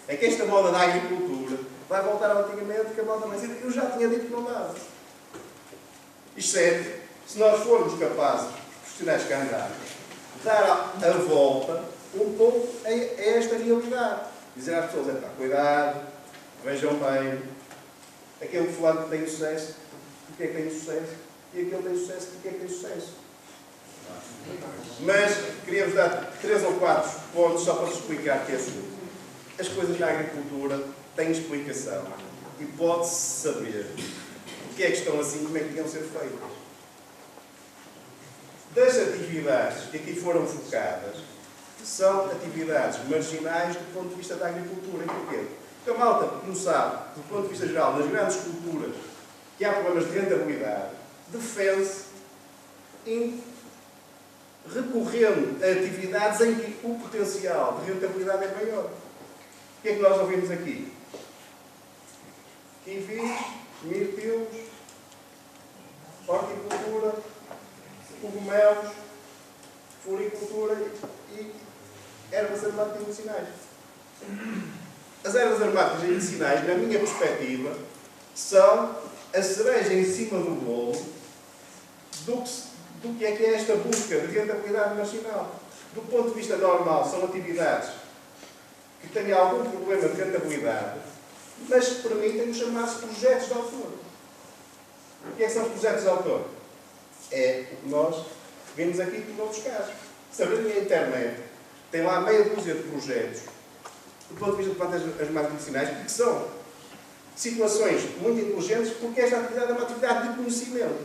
é que esta moda da agricultura vai voltar ao antigamente, que a moda vai dizer, eu já tinha dito que não dava. Isto é, se nós formos capazes, profissionais que andamos, dar a volta um pouco a esta realidade. Dizer às pessoas, cuidado, vejam bem, aquele fulano tem sucesso, porque é que tem sucesso? E aquele tem sucesso, porque é que tem sucesso? Mas queríamos dar 3 ou 4 pontos só para vos explicar que é assim. As coisas na agricultura têm explicação e pode-se saber o que é que estão assim, como é que deviam ser feitas. Das atividades que aqui foram focadas, são atividades marginais do ponto de vista da agricultura. E porquê? Porque a malta não sabe, do ponto de vista geral, nas grandes culturas, que há problemas de rentabilidade, defende-se recorrendo a atividades em que o potencial de rentabilidade é maior. O que é que nós ouvimos aqui? Kiwis, mirtilos, horticultura, cogumelos, floricultura e ervas aromáticas e medicinais. As ervas aromáticas e medicinais, na minha perspectiva, são a cereja em cima do bolo do que é esta busca de rentabilidade nacional. Do ponto de vista normal, são atividades que têm algum problema de rentabilidade, mas que permitem chamar-se projetos de autor. O que é que são os projetos de autor? É o que nós vimos aqui por outros casos. Se abrirem a internet, tem lá meia dúzia de projetos, do ponto de vista de plantas aromáticas medicinais, que são situações muito inteligentes, porque esta atividade é uma atividade de conhecimento.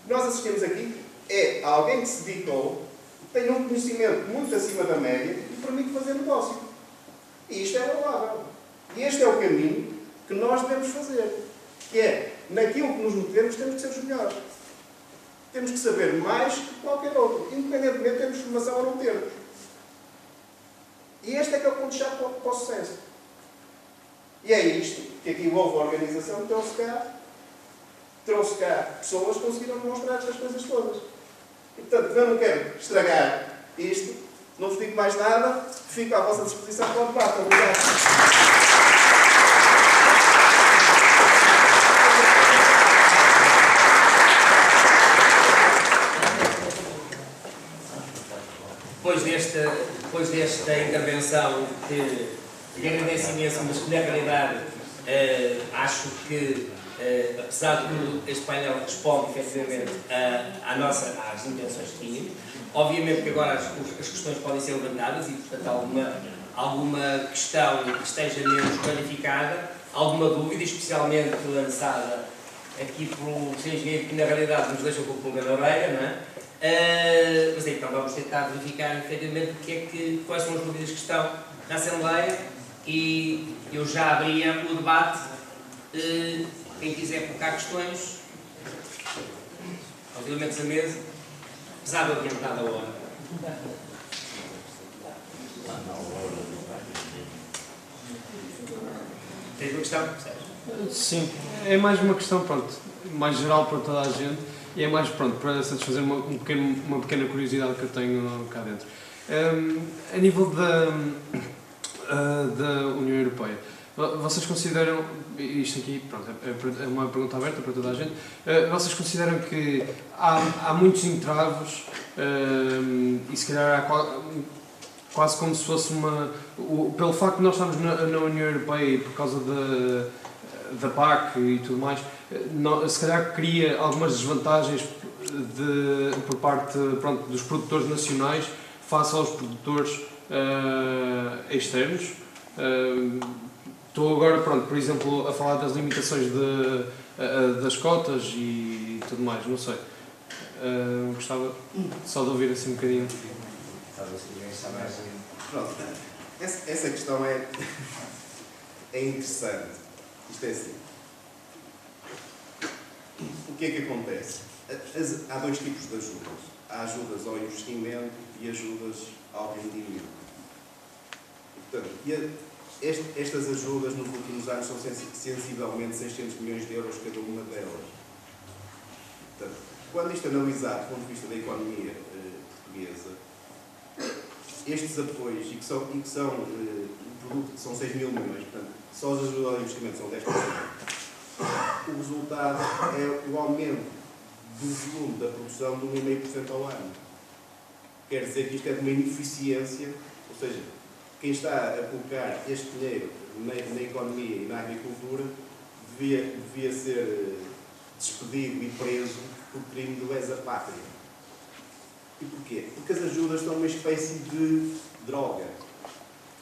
O que nós assistimos aqui é alguém que se dedicou, tem um conhecimento muito acima da média e permite fazer negócio. E isto é louvável. E este é o caminho que nós devemos fazer. Que é, naquilo que nos metemos, temos que ser os melhores. Temos que saber mais que qualquer outro, independentemente de termos formação ou não termos. E este é que é o ponto-chave para o sucesso. E é isto que aqui houve a organização, trouxe cá pessoas que conseguiram demonstrar estas coisas todas. E, portanto, eu não quero estragar isto, não vos digo mais nada, fico à vossa disposição para o debate. Obrigado. Depois desta intervenção que agradeço imenso, mas que na realidade acho que, apesar de tudo, este painel responde efetivamente às intenções que tínhamos. Obviamente que agora as questões podem ser levantadas e, portanto, alguma questão que esteja menos clarificada, alguma dúvida, especialmente lançada aqui por um engenheiro que na realidade nos deixa um pouco pulga na orelha, não é? Mas então vamos tentar verificar efetivamente quais são as dúvidas que estão na Assembleia e eu já abria o debate. Quem quiser colocar questões, aos elementos da mesa, apesar de adiantar a hora. Tens uma questão? Sim, é mais uma questão, pronto, mais geral para toda a gente. E é mais, pronto, para satisfazer uma pequena curiosidade que eu tenho cá dentro. A nível da União Europeia, vocês consideram, isto aqui, pronto, é uma pergunta aberta para toda a gente, vocês consideram que há muitos entraves e se calhar há quase como se fosse pelo facto de nós estarmos na União Europeia e por causa da PAC e tudo mais, se calhar cria algumas desvantagens por parte, pronto, dos produtores nacionais face aos produtores externos. Estou agora, pronto, por exemplo, a falar das limitações das cotas e tudo mais, não sei. Gostava só de ouvir assim um bocadinho. Pronto, essa questão é interessante. Isto é assim. O que é que acontece? Há dois tipos de ajudas. Há ajudas ao investimento e ajudas ao rendimento. Portanto, estas ajudas nos últimos anos são sensivelmente 600 milhões de euros cada uma delas. Portanto, quando isto é analisado do ponto de vista da economia portuguesa, estes apoios, e que são o produto, são 6 mil milhões, portanto, só as ajudas ao investimento são 10%. O resultado é o aumento do volume da produção de 1,5% ao ano. Quer dizer que isto é de uma ineficiência, ou seja, quem está a colocar este dinheiro na economia e na agricultura devia ser despedido e preso por crime de lesa pátria. E porquê? Porque as ajudas são uma espécie de droga.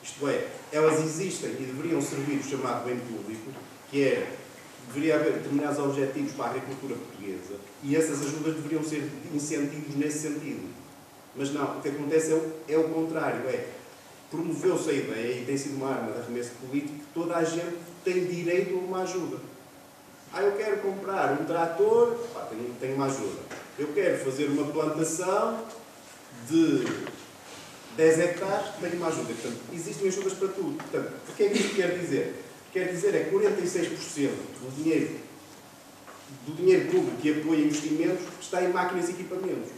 Isto é, elas existem e deveriam servir o chamado bem público, que é deveria haver determinados objetivos para a agricultura portuguesa e essas ajudas deveriam ser incentivos nesse sentido. Mas não, o que acontece é o contrário, promoveu-se a ideia, e tem sido uma arma de arremesso político, que toda a gente tem direito a uma ajuda. Eu quero comprar um trator, tenho uma ajuda. Eu quero fazer uma plantação de 10 hectares, tenho uma ajuda. Portanto, existem ajudas para tudo. Portanto, o que é que isto quer dizer? Quer dizer é que 46% do dinheiro público que apoia investimentos está em máquinas e equipamentos.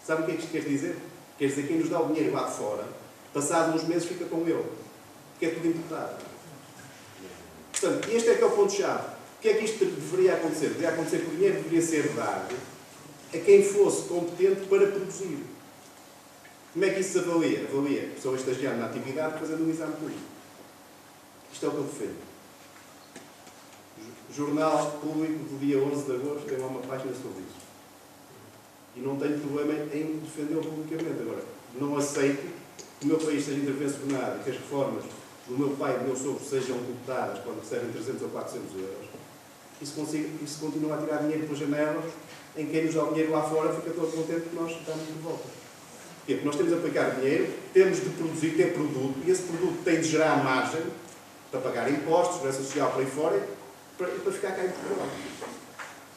Sabe o que é que isto quer dizer? Quer dizer que quem nos dá o dinheiro lá de fora, passado uns meses fica com ele. Porque é tudo importado. Portanto, este é que é o ponto-chave. O que é que isto deveria acontecer? Deveria acontecer que o dinheiro deveria ser dado a quem fosse competente para produzir. Como é que isso se avalia? Avalia a pessoa estagiando na atividade fazendo um exame público. Isto é o que eu defendo. Jornal Público do dia 11 de agosto tem lá uma página sobre isso. E não tenho problema em defendê-lo publicamente. Agora, não aceito que o meu país seja intervencionado e que as reformas do meu pai e do meu sogro sejam deputadas quando recebem 300 ou 400 euros. Isso continua a tirar dinheiro pela janela, em quem nos dá o dinheiro lá fora fica todo contente que nós estamos de volta. Porquê? Porque nós temos de aplicar dinheiro, temos de produzir, ter produto, e esse produto tem de gerar margem para pagar impostos, segurança social para aí fora, para ficar cá em Portugal.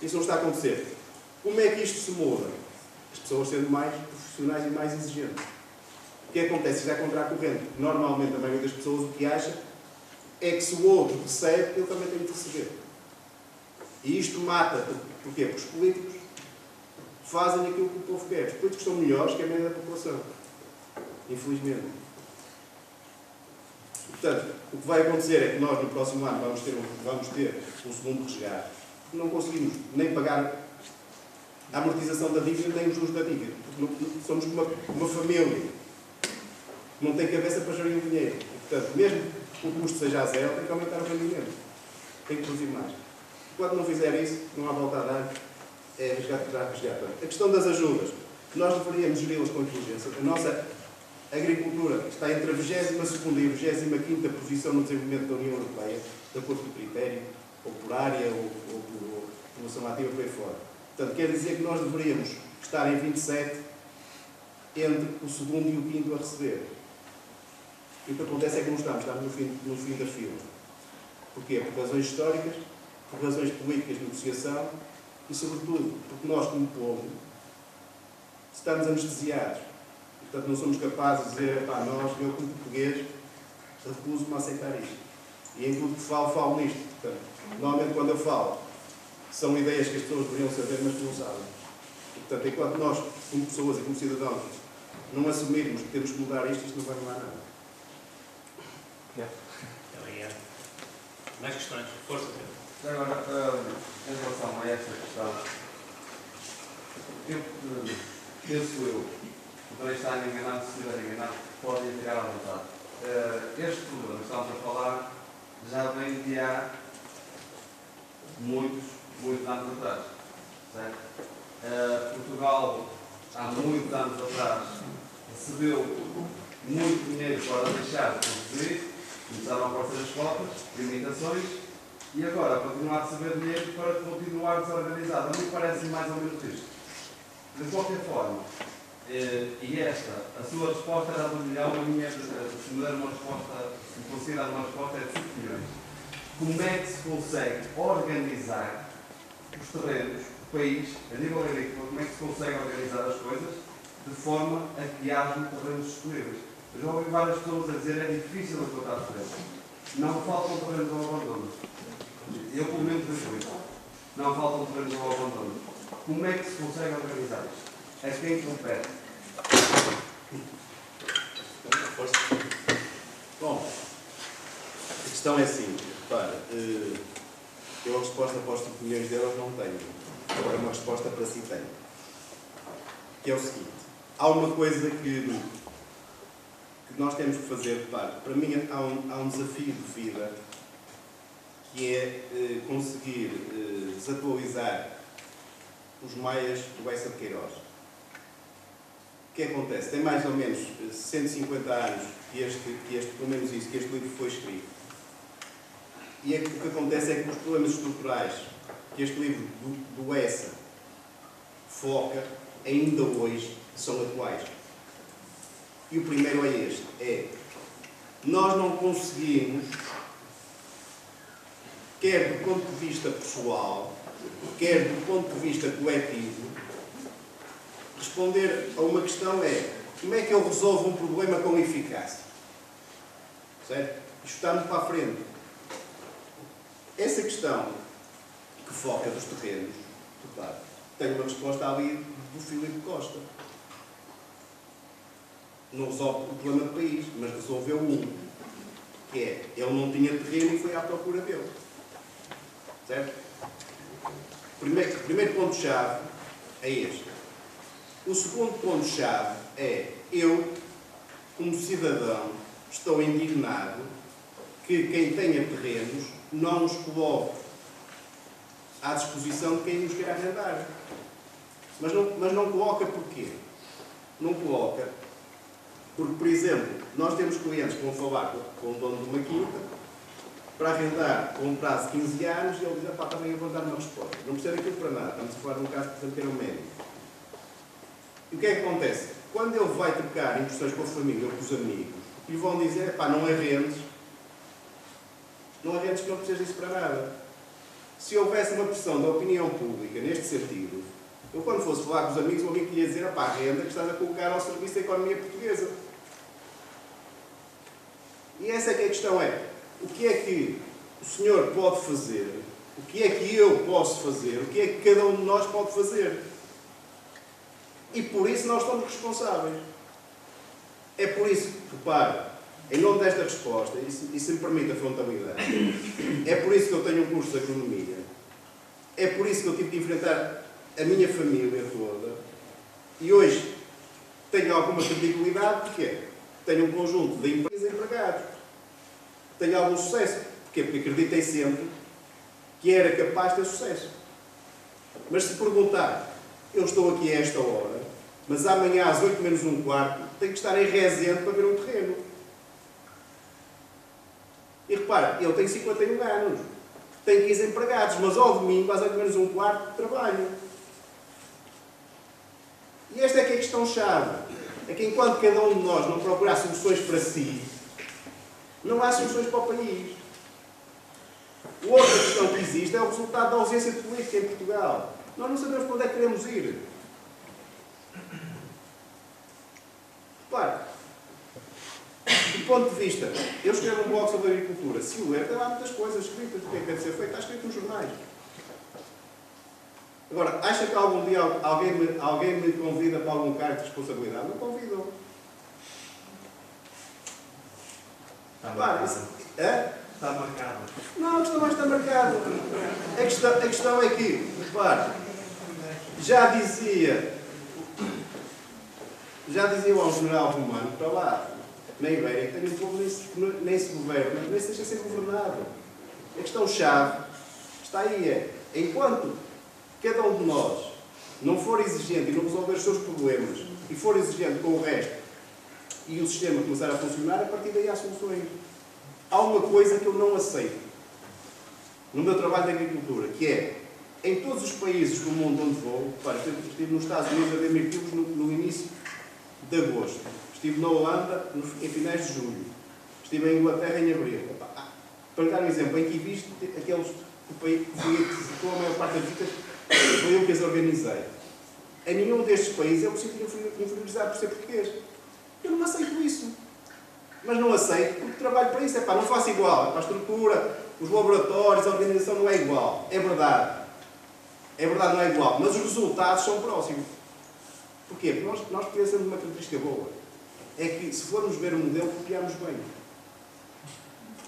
Isso não está a acontecer. Como é que isto se muda? As pessoas sendo mais profissionais e mais exigentes. O que acontece? Isto é contracorrente. Normalmente, a maioria das pessoas o que acha é que se o outro recebe, ele também tem de receber. E isto mata. Porquê? Porque os políticos fazem aquilo que o povo quer. Os políticos são melhores que a média da população. Infelizmente. Portanto, o que vai acontecer é que nós, no próximo ano, vamos ter um segundo resgate. Não conseguimos nem pagar a amortização da dívida, nem os juros da dívida. Somos uma família que não tem cabeça para gerir o dinheiro. E, portanto, mesmo que o custo seja a zero, tem que aumentar o rendimento. Tem que produzir mais. Quando não fizer isso, não há volta a dar, é resgate. A questão das ajudas. Nós deveríamos geri-las com inteligência. A nossa agricultura está entre a 22ª e a 25ª posição no desenvolvimento da União Europeia, de acordo com o critério, ou por área, ou por população ativa por aí fora. Portanto, quer dizer que nós deveríamos estar em 27 entre o segundo e o quinto a receber. E o que acontece é que não estamos no fim da fila. Porquê? Por razões históricas, por razões políticas de negociação e, sobretudo, porque nós, como povo, estamos anestesiados. Portanto, não somos capazes de dizer, eu como português, recuso-me a aceitar isto. E em tudo que falo nisto. Portanto, normalmente quando eu falo, são ideias que as pessoas deveriam saber, mas que não sabem. E, portanto, enquanto nós, como pessoas e como cidadãos, não assumirmos que temos que mudar isto não vai mudar nada. Obrigado. Mais questões? Força, Pedro. Agora, em relação a esta questão, penso eu, poderei estar enganado, se estiver enganado, podem tirar à vontade. Este problema que estamos a falar já vem de há muitos anos atrás. Certo? Portugal, há muitos anos atrás, recebeu muito dinheiro para deixar de produzir, começaram a aparecer as cotas, limitações, e agora continua a receber dinheiro para continuar desorganizado. A mim parece mais ou menos isto. De qualquer forma, e a sua resposta era de 1 milhão, a minha, se me der uma resposta, se me considerar uma resposta, é de 5 milhões. Como é que se consegue organizar os terrenos, o país, a nível agrícola, como é que se consegue organizar as coisas de forma a que haja terrenos disponíveis? Eu já ouvi várias pessoas a dizer que é difícil encontrar terrenos. Não faltam terrenos ao abandono. Eu, pelo menos, vejo isso. Não faltam terrenos ao abandono. Como é que se consegue organizar isto? É quem compete. Bom, a questão é simples. Repara, eu a resposta para os 5 milhões de euros não tenho. Agora uma resposta para si tenho. Que é o seguinte. Há uma coisa que nós temos que fazer. Repare, para mim há um desafio de vida que é conseguir desatualizar os maias do Bessa de Queiroz. O que acontece? Tem mais ou menos 150 anos que pelo menos isso, que este livro foi escrito. E o que acontece é que os problemas estruturais que este livro do Essa foca, ainda hoje, são atuais. E o primeiro é este, nós não conseguimos, quer do ponto de vista pessoal, quer do ponto de vista coletivo, responder a uma questão como é que eu resolvo um problema com eficácia? Certo? Isto está muito para a frente. Essa questão que foca dos terrenos, claro, tem uma resposta ali do Filipe Costa. Não resolve o problema do país, mas resolveu um, que é, ele não tinha terreno e foi à procura dele. Certo? O primeiro ponto-chave é este. O segundo ponto-chave é, eu, como cidadão, estou indignado que quem tenha terrenos não os coloque à disposição de quem os quer arrendar. Mas não coloca porquê? Não coloca porque, por exemplo, nós temos clientes que vão falar com o dono de uma quinta para arrendar com um prazo de 15 anos e ele diz, pá, também eu vou dar uma resposta. Não precisa daquilo para nada. Estamos a falar de um caso, por exemplo, que era um médico. E o que é que acontece? Quando ele vai trocar impressões com a família ou com os amigos, lhe vão dizer, pá, não arrendes que não precisas disso para nada. Se houvesse uma pressão da opinião pública neste sentido, eu quando fosse falar com os amigos, alguém que ia dizer, pá, a renda que estás a colocar ao serviço da economia portuguesa. E essa é que a questão o que é que o senhor pode fazer, o que é que eu posso fazer, o que é que cada um de nós pode fazer. E por isso nós somos responsáveis. É por isso que, repare, em nome desta resposta, e se me permite a frontalidade, é por isso que eu tenho um curso de agronomia, é por isso que eu tive que enfrentar a minha família toda, e hoje tenho alguma credibilidade, porque tenho um conjunto de empresas e empregados. Tenho algum sucesso. Porquê? Porque acreditei sempre que era capaz de ter sucesso. Mas se perguntar, eu estou aqui a esta hora, mas amanhã às 8 menos um quarto, tenho que estar em Rezende para ver um terreno. E repara, eu tenho 51 anos, tenho 15 empregados, mas ao domingo, às 8 menos um quarto, trabalho. E esta é que é a questão-chave. É que enquanto cada um de nós não procurar soluções para si, não há soluções para o país. Outra questão que existe é o resultado da ausência de política em Portugal. Nós não sabemos para onde é que queremos ir. Claro, do ponto de vista, eu escrevo um blog sobre a agricultura. Se o ler, tem lá muitas coisas escritas do que é que deve ser feito. Está escrito nos jornais. Agora, acha que algum dia alguém me convida para algum cargo de responsabilidade? Não convidam. Claro, Está marcado. Não, a questão não está marcada. A questão é que, repare, já dizia o general romano, para lá, na Ibéria, que tem um povo nem se governa, nem se deixa ser governado. A questão-chave está aí, enquanto cada um de nós não for exigente e não resolver os seus problemas e for exigente com o resto e o sistema começar a funcionar, a partir daí há soluções. Há uma coisa que eu não aceito no meu trabalho de agricultura, que é, em todos os países do mundo onde vou, estive nos Estados Unidos a ver mirtilos no início de agosto, estive na Holanda em finais de julho, estive em Inglaterra em abril. Para dar um exemplo, em que viste aqueles que com a maior parte das visitas foi eu que as organizei. Em nenhum destes países eu me sinto inferiorizado por ser português. Eu não aceito isso. Mas não aceito porque trabalho para isso. Não faço igual. A estrutura, os laboratórios, a organização não é igual. É verdade. É verdade, não é igual. Mas os resultados são próximos. Porquê? Porque nós conhecemos uma característica boa. é que, se formos ver o modelo, copiamos bem.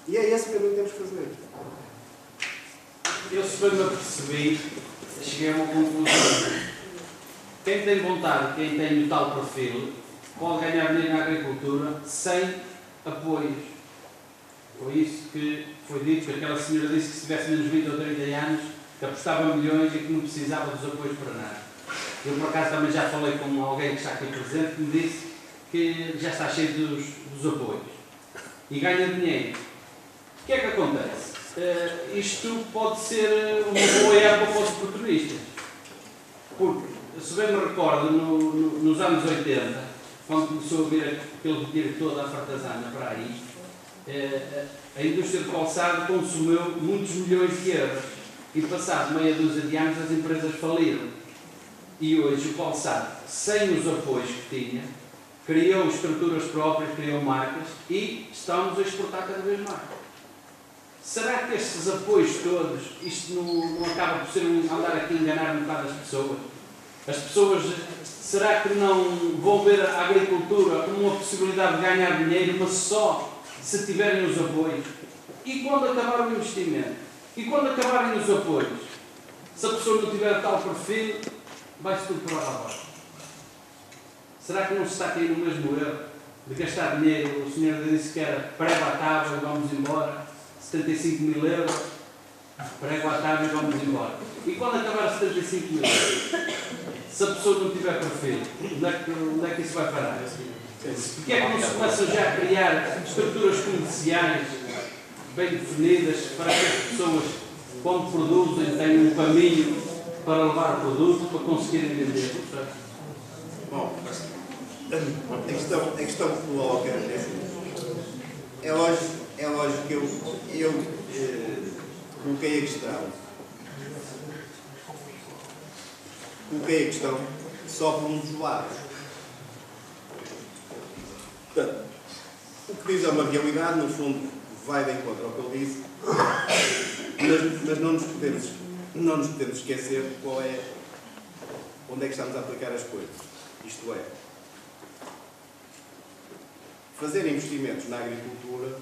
E é esse o caminho que temos que fazer. Eu, se bem me apercebi, cheguei a uma conclusão. Quem tem vontade, quem tem o tal perfil, pode ganhar dinheiro na agricultura sem apoios. Foi isso que foi dito, que aquela senhora disse que se tivesse menos 20 ou 30 anos, que apostava milhões e que não precisava dos apoios para nada. Eu, por acaso, também já falei com alguém que está aqui presente, que me disse que já está cheio dos apoios. E ganha dinheiro. O que é que acontece? Isto pode ser uma boa erva para os oportunistas. Porque, se bem me recordo, nos anos 80, quando começou a vir aquele retiro toda a fartazana para aí, a indústria de calçado consumiu muitos milhões de euros. E, passado meia dúzia de anos, as empresas faliram. E hoje o calçado, sem os apoios que tinha, criou estruturas próprias, criou marcas e estamos a exportar cada vez mais. Será que estes apoios todos, isto não acaba por ser andar aqui a enganar um bocado as pessoas? As pessoas, será que não vão ver a agricultura como uma possibilidade de ganhar dinheiro, mas só se tiverem os apoios? E quando acabar o investimento? E quando acabarem os apoios? Se a pessoa não tiver tal perfil, vai-se tudo para lá abaixo. Será que não se está a cair no mesmo erro de gastar dinheiro? O senhor disse que era prego à tábua e vamos embora. 75 mil euros, prego à tábua e vamos embora. E quando acabar 75 mil euros, se a pessoa não tiver perfil, onde é que isso vai parar? Porque é que não se começam já a criar estruturas comerciais bem definidas para que as pessoas, quando produzem, tenham um caminho para levar o produto, para conseguirem vender? Bom, a questão que coloca é lógico que eu coloquei a questão só por um dos lados. Portanto, o que diz é uma realidade, no fundo, vai de encontro ao que ele disse, mas não nos podemos esquecer onde é que estamos a aplicar as coisas. Isto é, fazer investimentos na agricultura,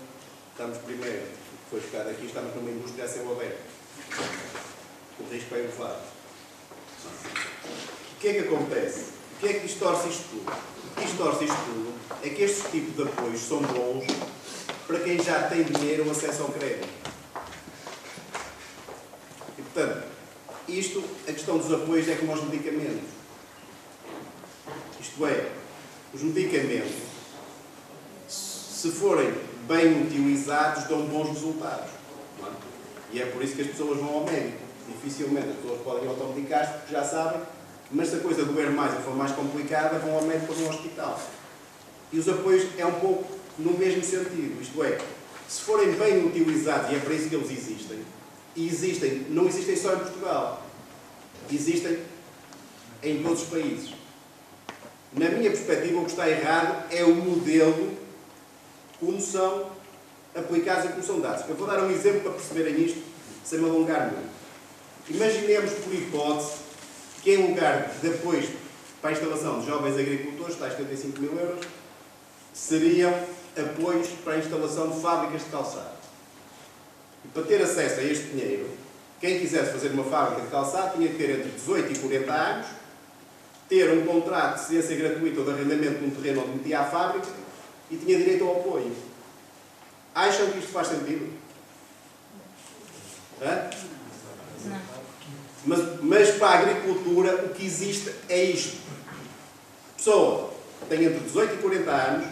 estamos primeiro, foi buscado aqui, estamos numa indústria a céu aberto. O risco é elevado. O que é que acontece? O que é que distorce isto tudo? O que distorce isto tudo é que estes tipos de apoios são bons para quem já tem dinheiro ou acesso ao crédito. E, portanto, a questão dos apoios é como aos medicamentos. Isto é, os medicamentos, se forem bem utilizados, dão bons resultados. Não é? E é por isso que as pessoas vão ao médico. Dificilmente as pessoas podem automedicar-se, porque já sabem, mas se a coisa doer mais ou for mais complicada, vão ao médico ou no hospital. E os apoios é um pouco no mesmo sentido. Isto é, se forem bem utilizados, e é para isso que eles existem, e não existem só em Portugal, existem em todos os países. Na minha perspectiva, o que está errado é o modelo como são aplicados e como são dados. Eu vou dar um exemplo para perceberem isto, sem me alongar muito. Imaginemos, por hipótese, que em lugar de apoios para a instalação de jovens agricultores, tais 75 mil euros, seriam apoios para a instalação de fábricas de calçado. E para ter acesso a este dinheiro, quem quisesse fazer uma fábrica de calçado tinha que ter entre 18 e 40 anos, ter um contrato de cedência gratuita ou de arrendamento de um terreno onde metia a fábrica e tinha direito ao apoio. Acham que isto faz sentido? Hã? Não. Mas para a agricultura o que existe é isto. A pessoa tem entre 18 e 40 anos,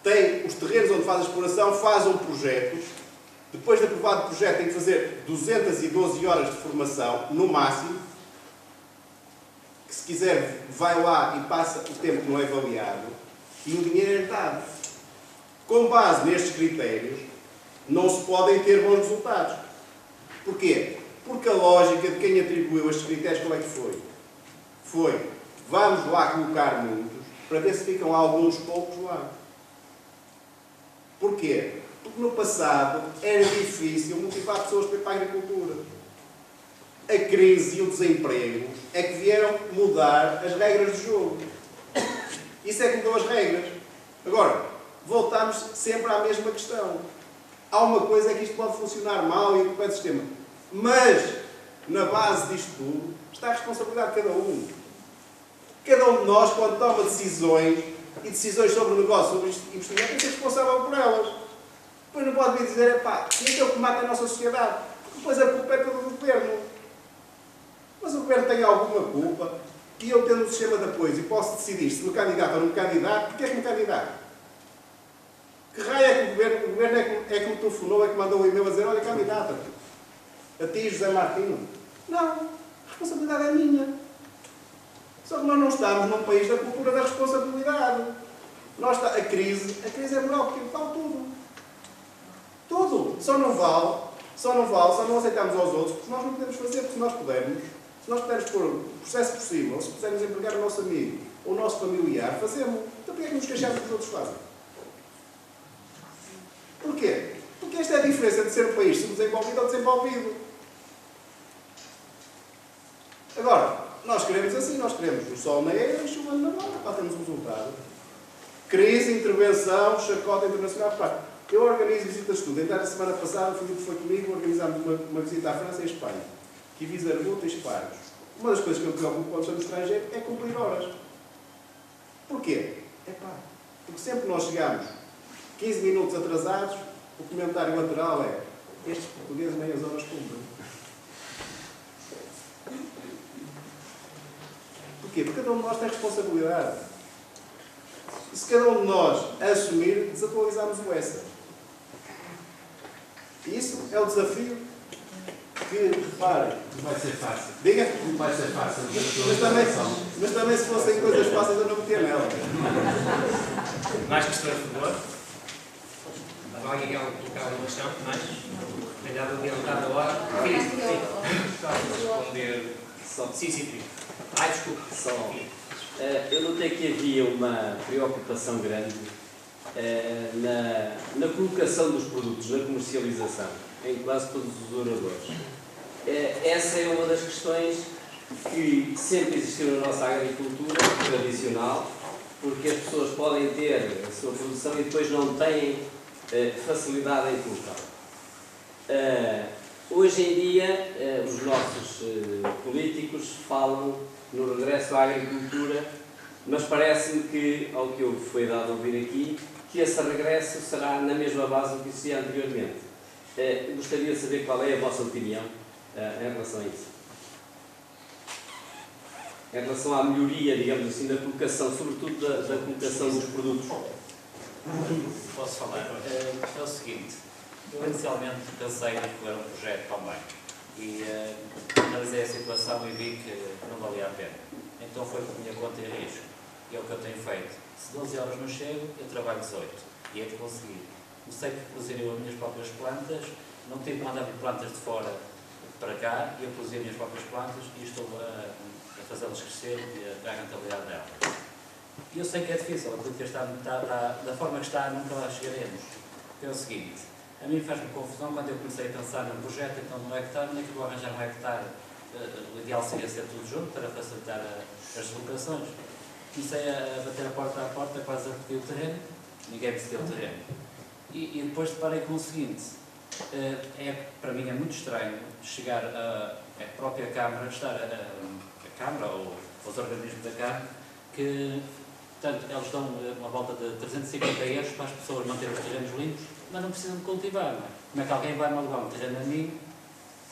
tem os terrenos onde faz a exploração, faz um projeto, depois de aprovado o projeto tem que fazer 212 horas de formação, no máximo, que se quiser vai lá e passa o tempo que não é avaliado, e o dinheiro é dado. Com base nestes critérios, não se podem ter bons resultados. Porquê? Porque a lógica de quem atribuiu estes critérios, qual é que foi? Foi, vamos lá colocar muitos, para ver se ficam alguns poucos lá. Porquê? Porque no passado era difícil motivar pessoas para ir para a agricultura. A crise e o desemprego é que vieram mudar as regras do jogo. Isso é que mudou as regras. Agora, voltamos sempre à mesma questão. Há uma coisa é que isto pode funcionar mal e depende do sistema. Mas, na base disto tudo, está a responsabilidade de cada um. Cada um de nós, quando toma decisões, e decisões sobre o negócio, sobre investimento, tem que ser responsável por elas. Depois não pode vir dizer, pá, isto é o que mata a nossa sociedade. Porque depois a culpa é toda do governo. Mas o governo tem alguma culpa, e eu tendo um sistema de apoios e posso decidir se me candidato ou não me candidato, porque é que me candidato? Que raio é que o governo é que me telefonou, é que mandou um e-mail a dizer, olha, candidata-te. A ti, José Martino. Não, a responsabilidade é minha. Só que nós não estamos num país da cultura da responsabilidade. A crise é moral, porque vale tudo. Tudo. Só não aceitamos aos outros, porque nós não podemos fazer, porque se nós pudermos pôr o processo por cima, ou se pudermos empregar o nosso amigo, ou o nosso familiar, fazemos. Então porquê é que nos queixamos que os outros fazem? Porquê? Porque esta é a diferença de ser um país subdesenvolvido ou desenvolvido. Agora, nós queremos assim, nós queremos o sol na era e chuva na bola, para termos um resultado. Crise, intervenção, chacota internacional. Pá, eu organizo visitas de estudo. Então, a semana passada, o Filipe foi comigo, organizámos uma visita à França e à Espanha, que visa Arguta e Espargos. Uma das coisas que eu me preocupo quando estou no estrangeiro é cumprir horas. Porquê? Porque sempre que nós chegamos 15 minutos atrasados, o comentário lateral é: estes portugueses nem as horas cumprem. Porquê? Porque cada um de nós tem responsabilidade. E se cada um de nós assumir, desatualizamos o ESA. E isso é o desafio que, reparem... Não vai ser fácil. Diga? Não vai ser fácil. Mas também se fossem coisas fáceis eu não metia nela. Mais questões, por favor? Alguém quer colocar alguma questão? Mais? Tem dado adiantado a hora? Responder. Sim. Ai, desculpe. Eu notei que havia uma preocupação grande na colocação dos produtos, na comercialização, em quase todos os oradores. Essa é uma das questões que sempre existiu na nossa agricultura tradicional, porque as pessoas podem ter a sua produção e depois não têm facilidade em colocá-la. Hoje em dia, os nossos políticos falam no regresso à agricultura, mas parece-me que, ao que foi dado a ouvir aqui, que esse regresso será na mesma base do que existia anteriormente. Gostaria de saber qual é a vossa opinião em relação a isso. Em relação à melhoria, digamos assim, da colocação, sobretudo da colocação dos produtos. Posso falar? É o seguinte, eu inicialmente pensei em correr um projeto também e analisei a situação e vi que não valia a pena. Então foi por minha conta e risco. E é o que eu tenho feito. Se 12 horas não chego, eu trabalho 18. E é de conseguir. Comecei por produzir eu as minhas próprias plantas, não tive que mandar plantas de fora para cá, e eu produzi as minhas próprias plantas e estou a fazê-las crescer e a rentabilidade delas. E eu sei que é difícil, a política está da forma que está, nunca lá chegaremos. É o seguinte, a mim faz-me confusão quando eu comecei a pensar num projeto, então no hectare, onde é que vou arranjar um hectare? O ideal seria ser tudo junto para facilitar as deslocações. Comecei a bater a porta, quase a pedir o terreno, ninguém me cedeu o terreno. E depois deparei com o seguinte, para mim é muito estranho chegar a própria Câmara, estar a Câmara ou os organismos da Câmara, que portanto, eles dão uma volta de 350 euros para as pessoas manterem os terrenos limpos, mas não precisam de cultivar. Não é? Como é que alguém vai me alugar um terreno a mim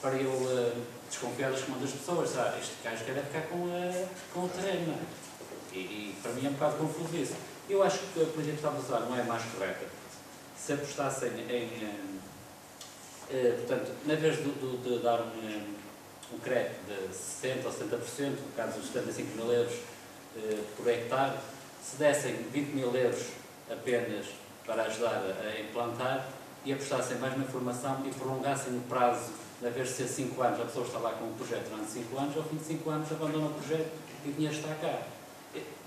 para eu desconfiar das comandas das pessoas? Este gajo quer ficar com o terreno, não é? E para mim é um bocado confuso isso. Eu acho que a política que estamos a usar não é a mais correta. Se apostassem portanto, na vez de dar um crédito de 60% ou 70%, no caso dos 75 mil euros por hectare, se dessem 20 mil euros apenas para ajudar a implantar e apostassem mais na formação e prolongassem o prazo, na vez de ser 5 anos, a pessoa está lá com o projeto durante 5 anos, ao fim de 5 anos abandona o projeto e o dinheiro está cá.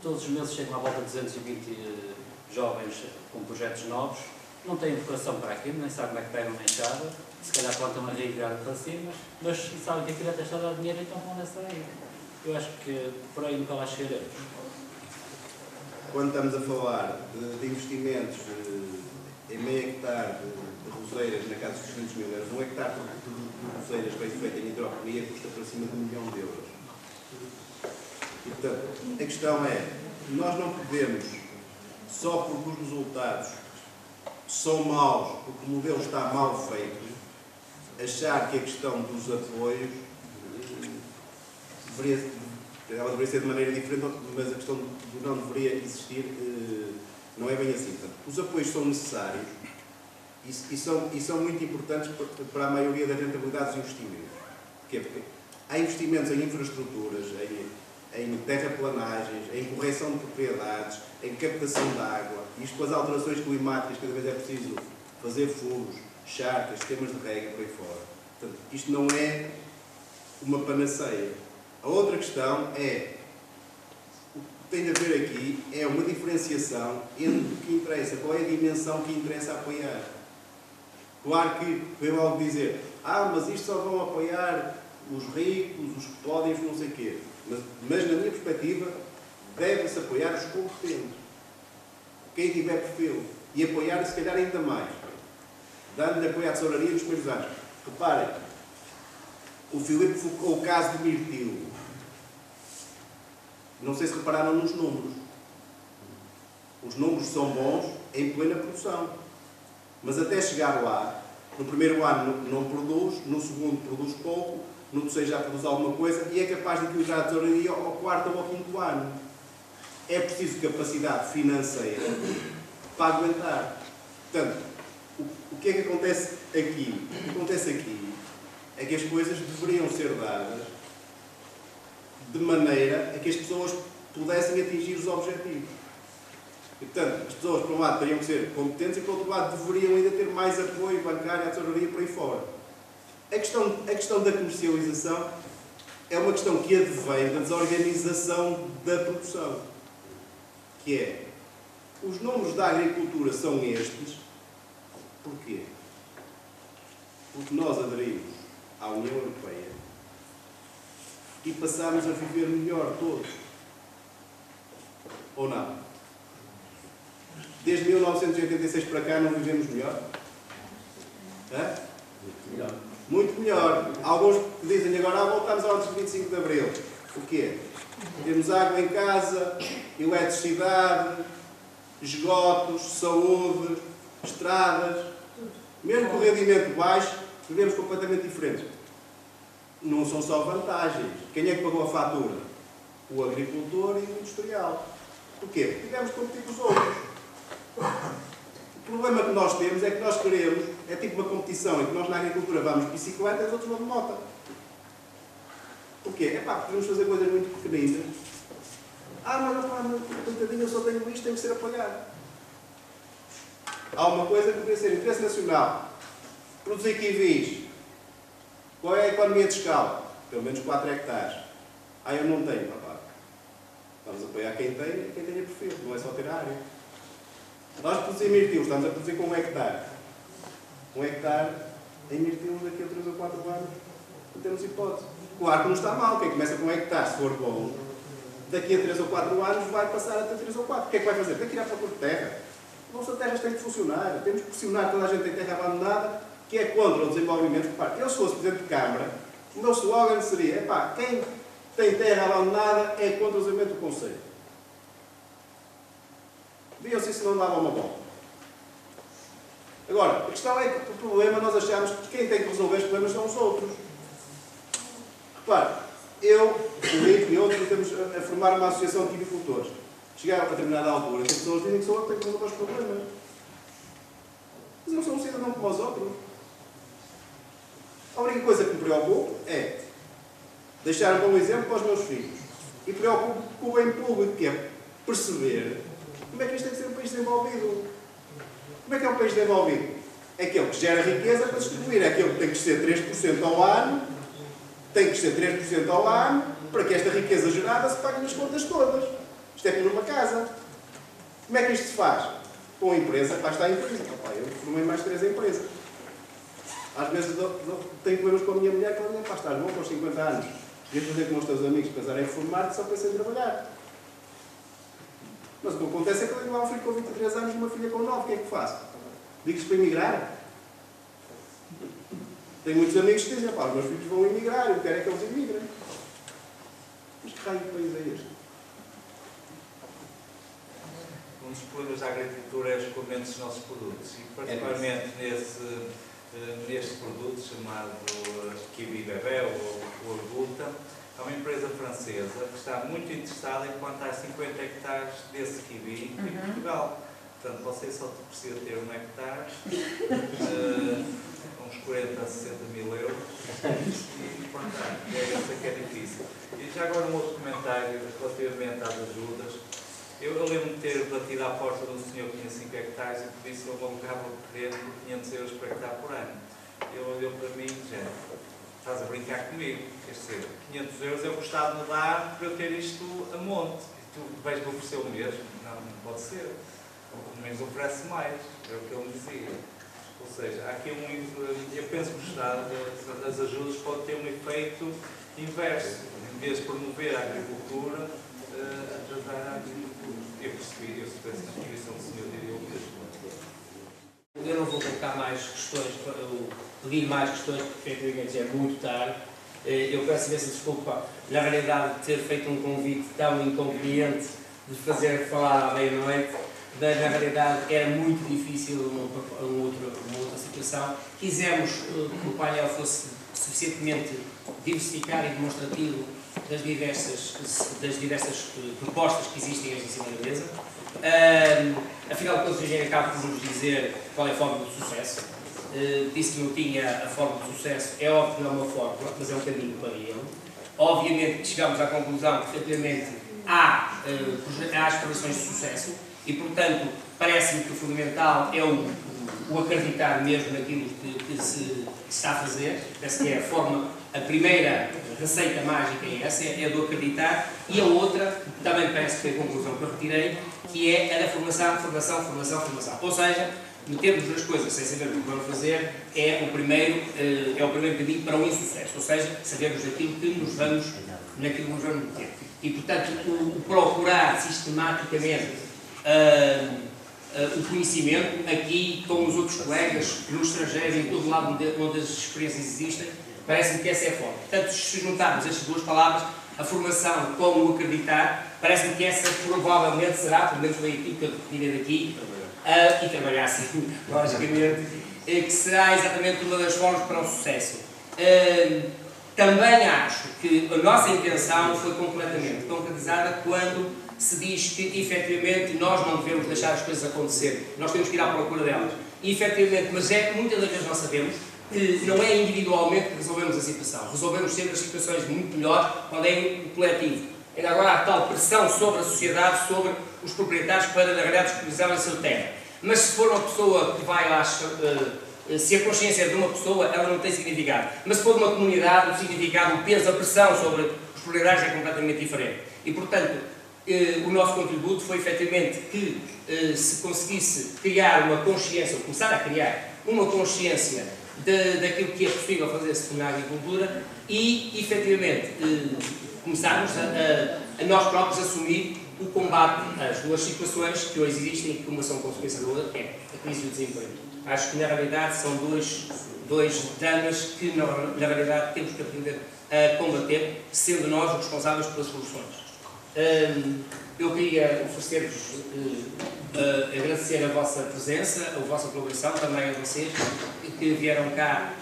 Todos os meses chegam à volta de 220 jovens com projetos novos, não têm vocação para aquilo, nem sabem como é que pegam na enxada, se calhar plantam uma raiz para cima, mas sabem que aquilo até está a dar dinheiro, então vão nessa aí. Eu acho que por aí nunca lá chegaremos. quando estamos a falar de investimentos em meio hectare de roseiras, na casa dos 200 mil euros, um hectare de roseiras bem feito em hidroponia custa para cima de 1 milhão de euros. E, portanto, a questão é, nós não podemos, só porque os resultados são maus, porque o modelo está mal feito, achar que a questão dos apoios deveria ser de maneira diferente, mas a questão do não deveria existir não é bem assim. Portanto, os apoios são necessários e são muito importantes para a maioria das rentabilidades dos investimentos. Porque há investimentos em infraestruturas, em terraplanagens, em correção de propriedades, em captação de água, isto com as alterações climáticas, cada vez é preciso fazer furos, charcas, sistemas de rega, por aí fora. Portanto, isto não é uma panaceia. A outra questão é, o que tem a ver aqui é uma diferenciação entre o que interessa, qual é a dimensão que interessa apoiar. Claro que vem logo dizer, mas isto só vão apoiar os ricos, os que podem, os não sei o quê. Mas na minha perspectiva, deve-se apoiar os competentes. Quem tiver perfil. E apoiar, se calhar, ainda mais. Dando-lhe apoio à tesouraria nos primeiros anos. Reparem, o Filipe focou o caso de Mirtilo. Não sei se repararam nos números. Os números são bons em plena produção. Mas até chegar lá, no primeiro ano não produz, no segundo produz pouco, no terceiro já produz alguma coisa e é capaz de utilizar a tesouraria ao quarto ou ao quinto ano. É preciso capacidade financeira para aguentar. Portanto, o que é que acontece aqui? O que acontece aqui é que as coisas deveriam ser dadas de maneira a que as pessoas pudessem atingir os objetivos. E, portanto, as pessoas, por um lado, teriam que ser competentes e, por outro lado, deveriam ainda ter mais apoio bancário à tesouraria por aí fora. A questão da comercialização é uma questão que advém da desorganização da produção. Que é, os números da agricultura são estes. Porquê? Porque nós aderimos à União Europeia e passámos a viver melhor todos. Ou não? Desde 1986 para cá não vivemos melhor? Hã? Muito melhor. Muito melhor. Alguns que dizem agora, voltamos ao antes de 25 de Abril. O quê? Temos água em casa, eletricidade, esgotos, saúde, estradas. Mesmo com o rendimento baixo, vivemos completamente diferentes. Não são só vantagens. Quem é que pagou a fatura? O agricultor e o industrial. Porquê? Porque tivemos que competir com os outros. O problema que nós temos é que nós queremos, é tipo uma competição em que nós na agricultura vamos de bicicleta e os outros vão de moto. Porquê? Podemos fazer coisas muito pequeninas. Mas coitadinho, eu só tenho isto, tem que ser apoiado. Há uma coisa que deve ser interesse nacional. Produzir kiwis. Qual é a economia de escala? Pelo menos 4 hectares. Eu não tenho, rapaz. Vamos apoiar quem tem perfil, não é só ter área. Nós produzimos mirtilos, estamos a produzir com 1 hectare. 1 hectare em mirtilos daqui a 3 ou 4 anos, não temos hipótese. Claro que não está mal, quem começa com 1 hectare, se for bom, daqui a 3 ou 4 anos vai passar a ter 3 ou 4. O que é que vai fazer? Tem que ir à procura de terra. A nossa terra tem que funcionar. Temos que pressionar toda a gente em terra abandonada, que é contra o desenvolvimento. Eu, se fosse Presidente de Câmara, o meu slogan seria, quem tem terra abandonada é contra o desenvolvimento do Conselho. Viam-se isso não dava uma volta. Agora, a questão é que o problema, nós achamos que quem tem que resolver os problemas são os outros. Repare, eu, o Filipe e outros, temos a formar uma associação de agricultores. Chegar a determinada altura, as pessoas dizem que sou eu que tenho que resolver os problemas. Mas eu sou um cidadão como os outros. A única coisa que me preocupa é deixar um bom exemplo para os meus filhos. E preocupo com o bem público, que é perceber como é que isto tem que ser um país desenvolvido. Como é que é um país desenvolvido? É aquele que gera riqueza para distribuir. É aquele que tem que crescer 3% ao ano, para que esta riqueza gerada se pague nas contas todas. Isto é como numa casa. Como é que isto se faz? Com a empresa, está a empresa. Eu formei mais 3 empresas. Às vezes tenho problemas com a minha mulher, que ela estás bom com os 50 anos. Devias fazer com os teus amigos, pensarem em formar-te, só pensam em trabalhar. Mas o que acontece é que eu tenho lá um filho com 23 anos e uma filha com 9. O que é que faço? Digo-lhes para emigrar? Tenho muitos amigos que dizem, pá, os meus filhos vão emigrar, eu quero é que eles emigrem. Mas que raio de país é este? Um dos problemas da agricultura é o escoamento dos nossos produtos e particularmente neste produto chamado kiwi bebé ou arguta, há uma empresa francesa que está muito interessada em plantar 50 hectares desse kiwi em Portugal. Portanto, você só precisa ter 1 hectare, uns 40 a 60 mil euros e plantar. Essa que é difícil. E já agora um outro comentário relativamente às ajudas. Eu lembro-me de ter batido à porta de um senhor que tinha 5 hectares e por isso ele alugava o terreno por 500 euros por hectare por ano. Ele olhou para mim e disse, estás a brincar comigo, quer dizer, 500 euros eu gostava de dar para eu ter isto a monte. E tu vais-me oferecer o mesmo? Não pode ser. Pelo menos oferece mais, é o que ele me dizia. Ou seja, há aqui eu penso que o Estado, as ajudas, pode ter um efeito inverso. Em vez de promover a agricultura, atrasar a agricultura. Eu percebi essa exposição do senhor diria o mesmo. Eu não vou colocar mais questões, pedir mais questões, porque efetivamente é muito tarde. Eu peço imensa desculpa, na realidade, de ter feito um convite tão inconveniente de fazer falar à meia-noite. Na realidade, era muito difícil uma outra situação. Quisemos que o painel fosse suficientemente diversificado e demonstrativo das diversas propostas que existem hoje em cima da mesa. Afinal de contas, o engenheiro acaba por nos dizer qual é a fórmula de sucesso. Disse que não tinha a fórmula de sucesso. É óbvio que não é uma fórmula, mas é um caminho para ele. Obviamente que chegamos à conclusão que, efetivamente, há explorações de sucesso e, portanto, parece-me que o fundamental é o acreditar mesmo naquilo que se está a fazer. Parece que é a primeira receita mágica é essa, é do acreditar, e a outra, também parece que foi a conclusão que eu retirei, que é a da formação. Ou seja, metermos as coisas sem saber o que vamos fazer é o primeiro caminho para um insucesso, ou seja, sabermos naquilo que nos vamos meter. E, portanto, o procurar sistematicamente o conhecimento, aqui com os outros colegas, no estrangeiro, em todo lado onde as experiências existem, parece-me que essa é a forma. Portanto, se juntarmos estas duas palavras, a formação com o acreditar, parece-me que essa provavelmente será, pelo menos foi aquilo que eu retirei daqui, e trabalhar assim, logicamente, que será exatamente uma das formas para o sucesso. Também acho que a nossa intenção foi completamente concretizada quando se diz que, efetivamente, nós não devemos deixar as coisas acontecer, nós temos que ir à procura delas. E, efetivamente, mas muitas das vezes nós sabemos que não é individualmente que resolvemos a situação, resolvemos sempre as situações muito melhor quando é o coletivo. Ainda agora há tal pressão sobre a sociedade, sobre os proprietários para, na realidade, disponibilizarem a sua terra. Mas se for uma pessoa que vai lá, se a consciência é de uma pessoa, ela não tem significado. Mas se for de uma comunidade, o significado, o peso, a pressão sobre os proprietários é completamente diferente. E, portanto, o nosso contributo foi, efetivamente, que se conseguisse criar uma consciência, ou começar a criar uma consciência daquilo que é possível fazer-se na agricultura e, efetivamente, começarmos a nós próprios assumir o combate às duas situações que hoje existem e que uma são consequência da outra, é a crise e o desemprego. Acho que, na realidade, são dois dramas que, na realidade, temos que aprender a combater, sendo nós os responsáveis pelas soluções. Eu queria oferecer-vos, agradecer a vossa presença, a vossa colaboração, também a vocês que vieram cá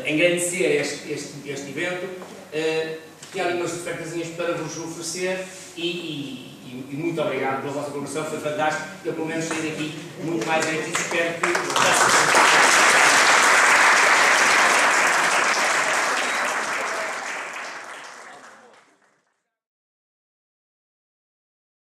engrandecer este evento. Tinha ali umas ofertazinhas para vos oferecer e muito obrigado pela vossa colaboração, foi fantástico. Eu, pelo menos, saí daqui muito mais antes e espero que...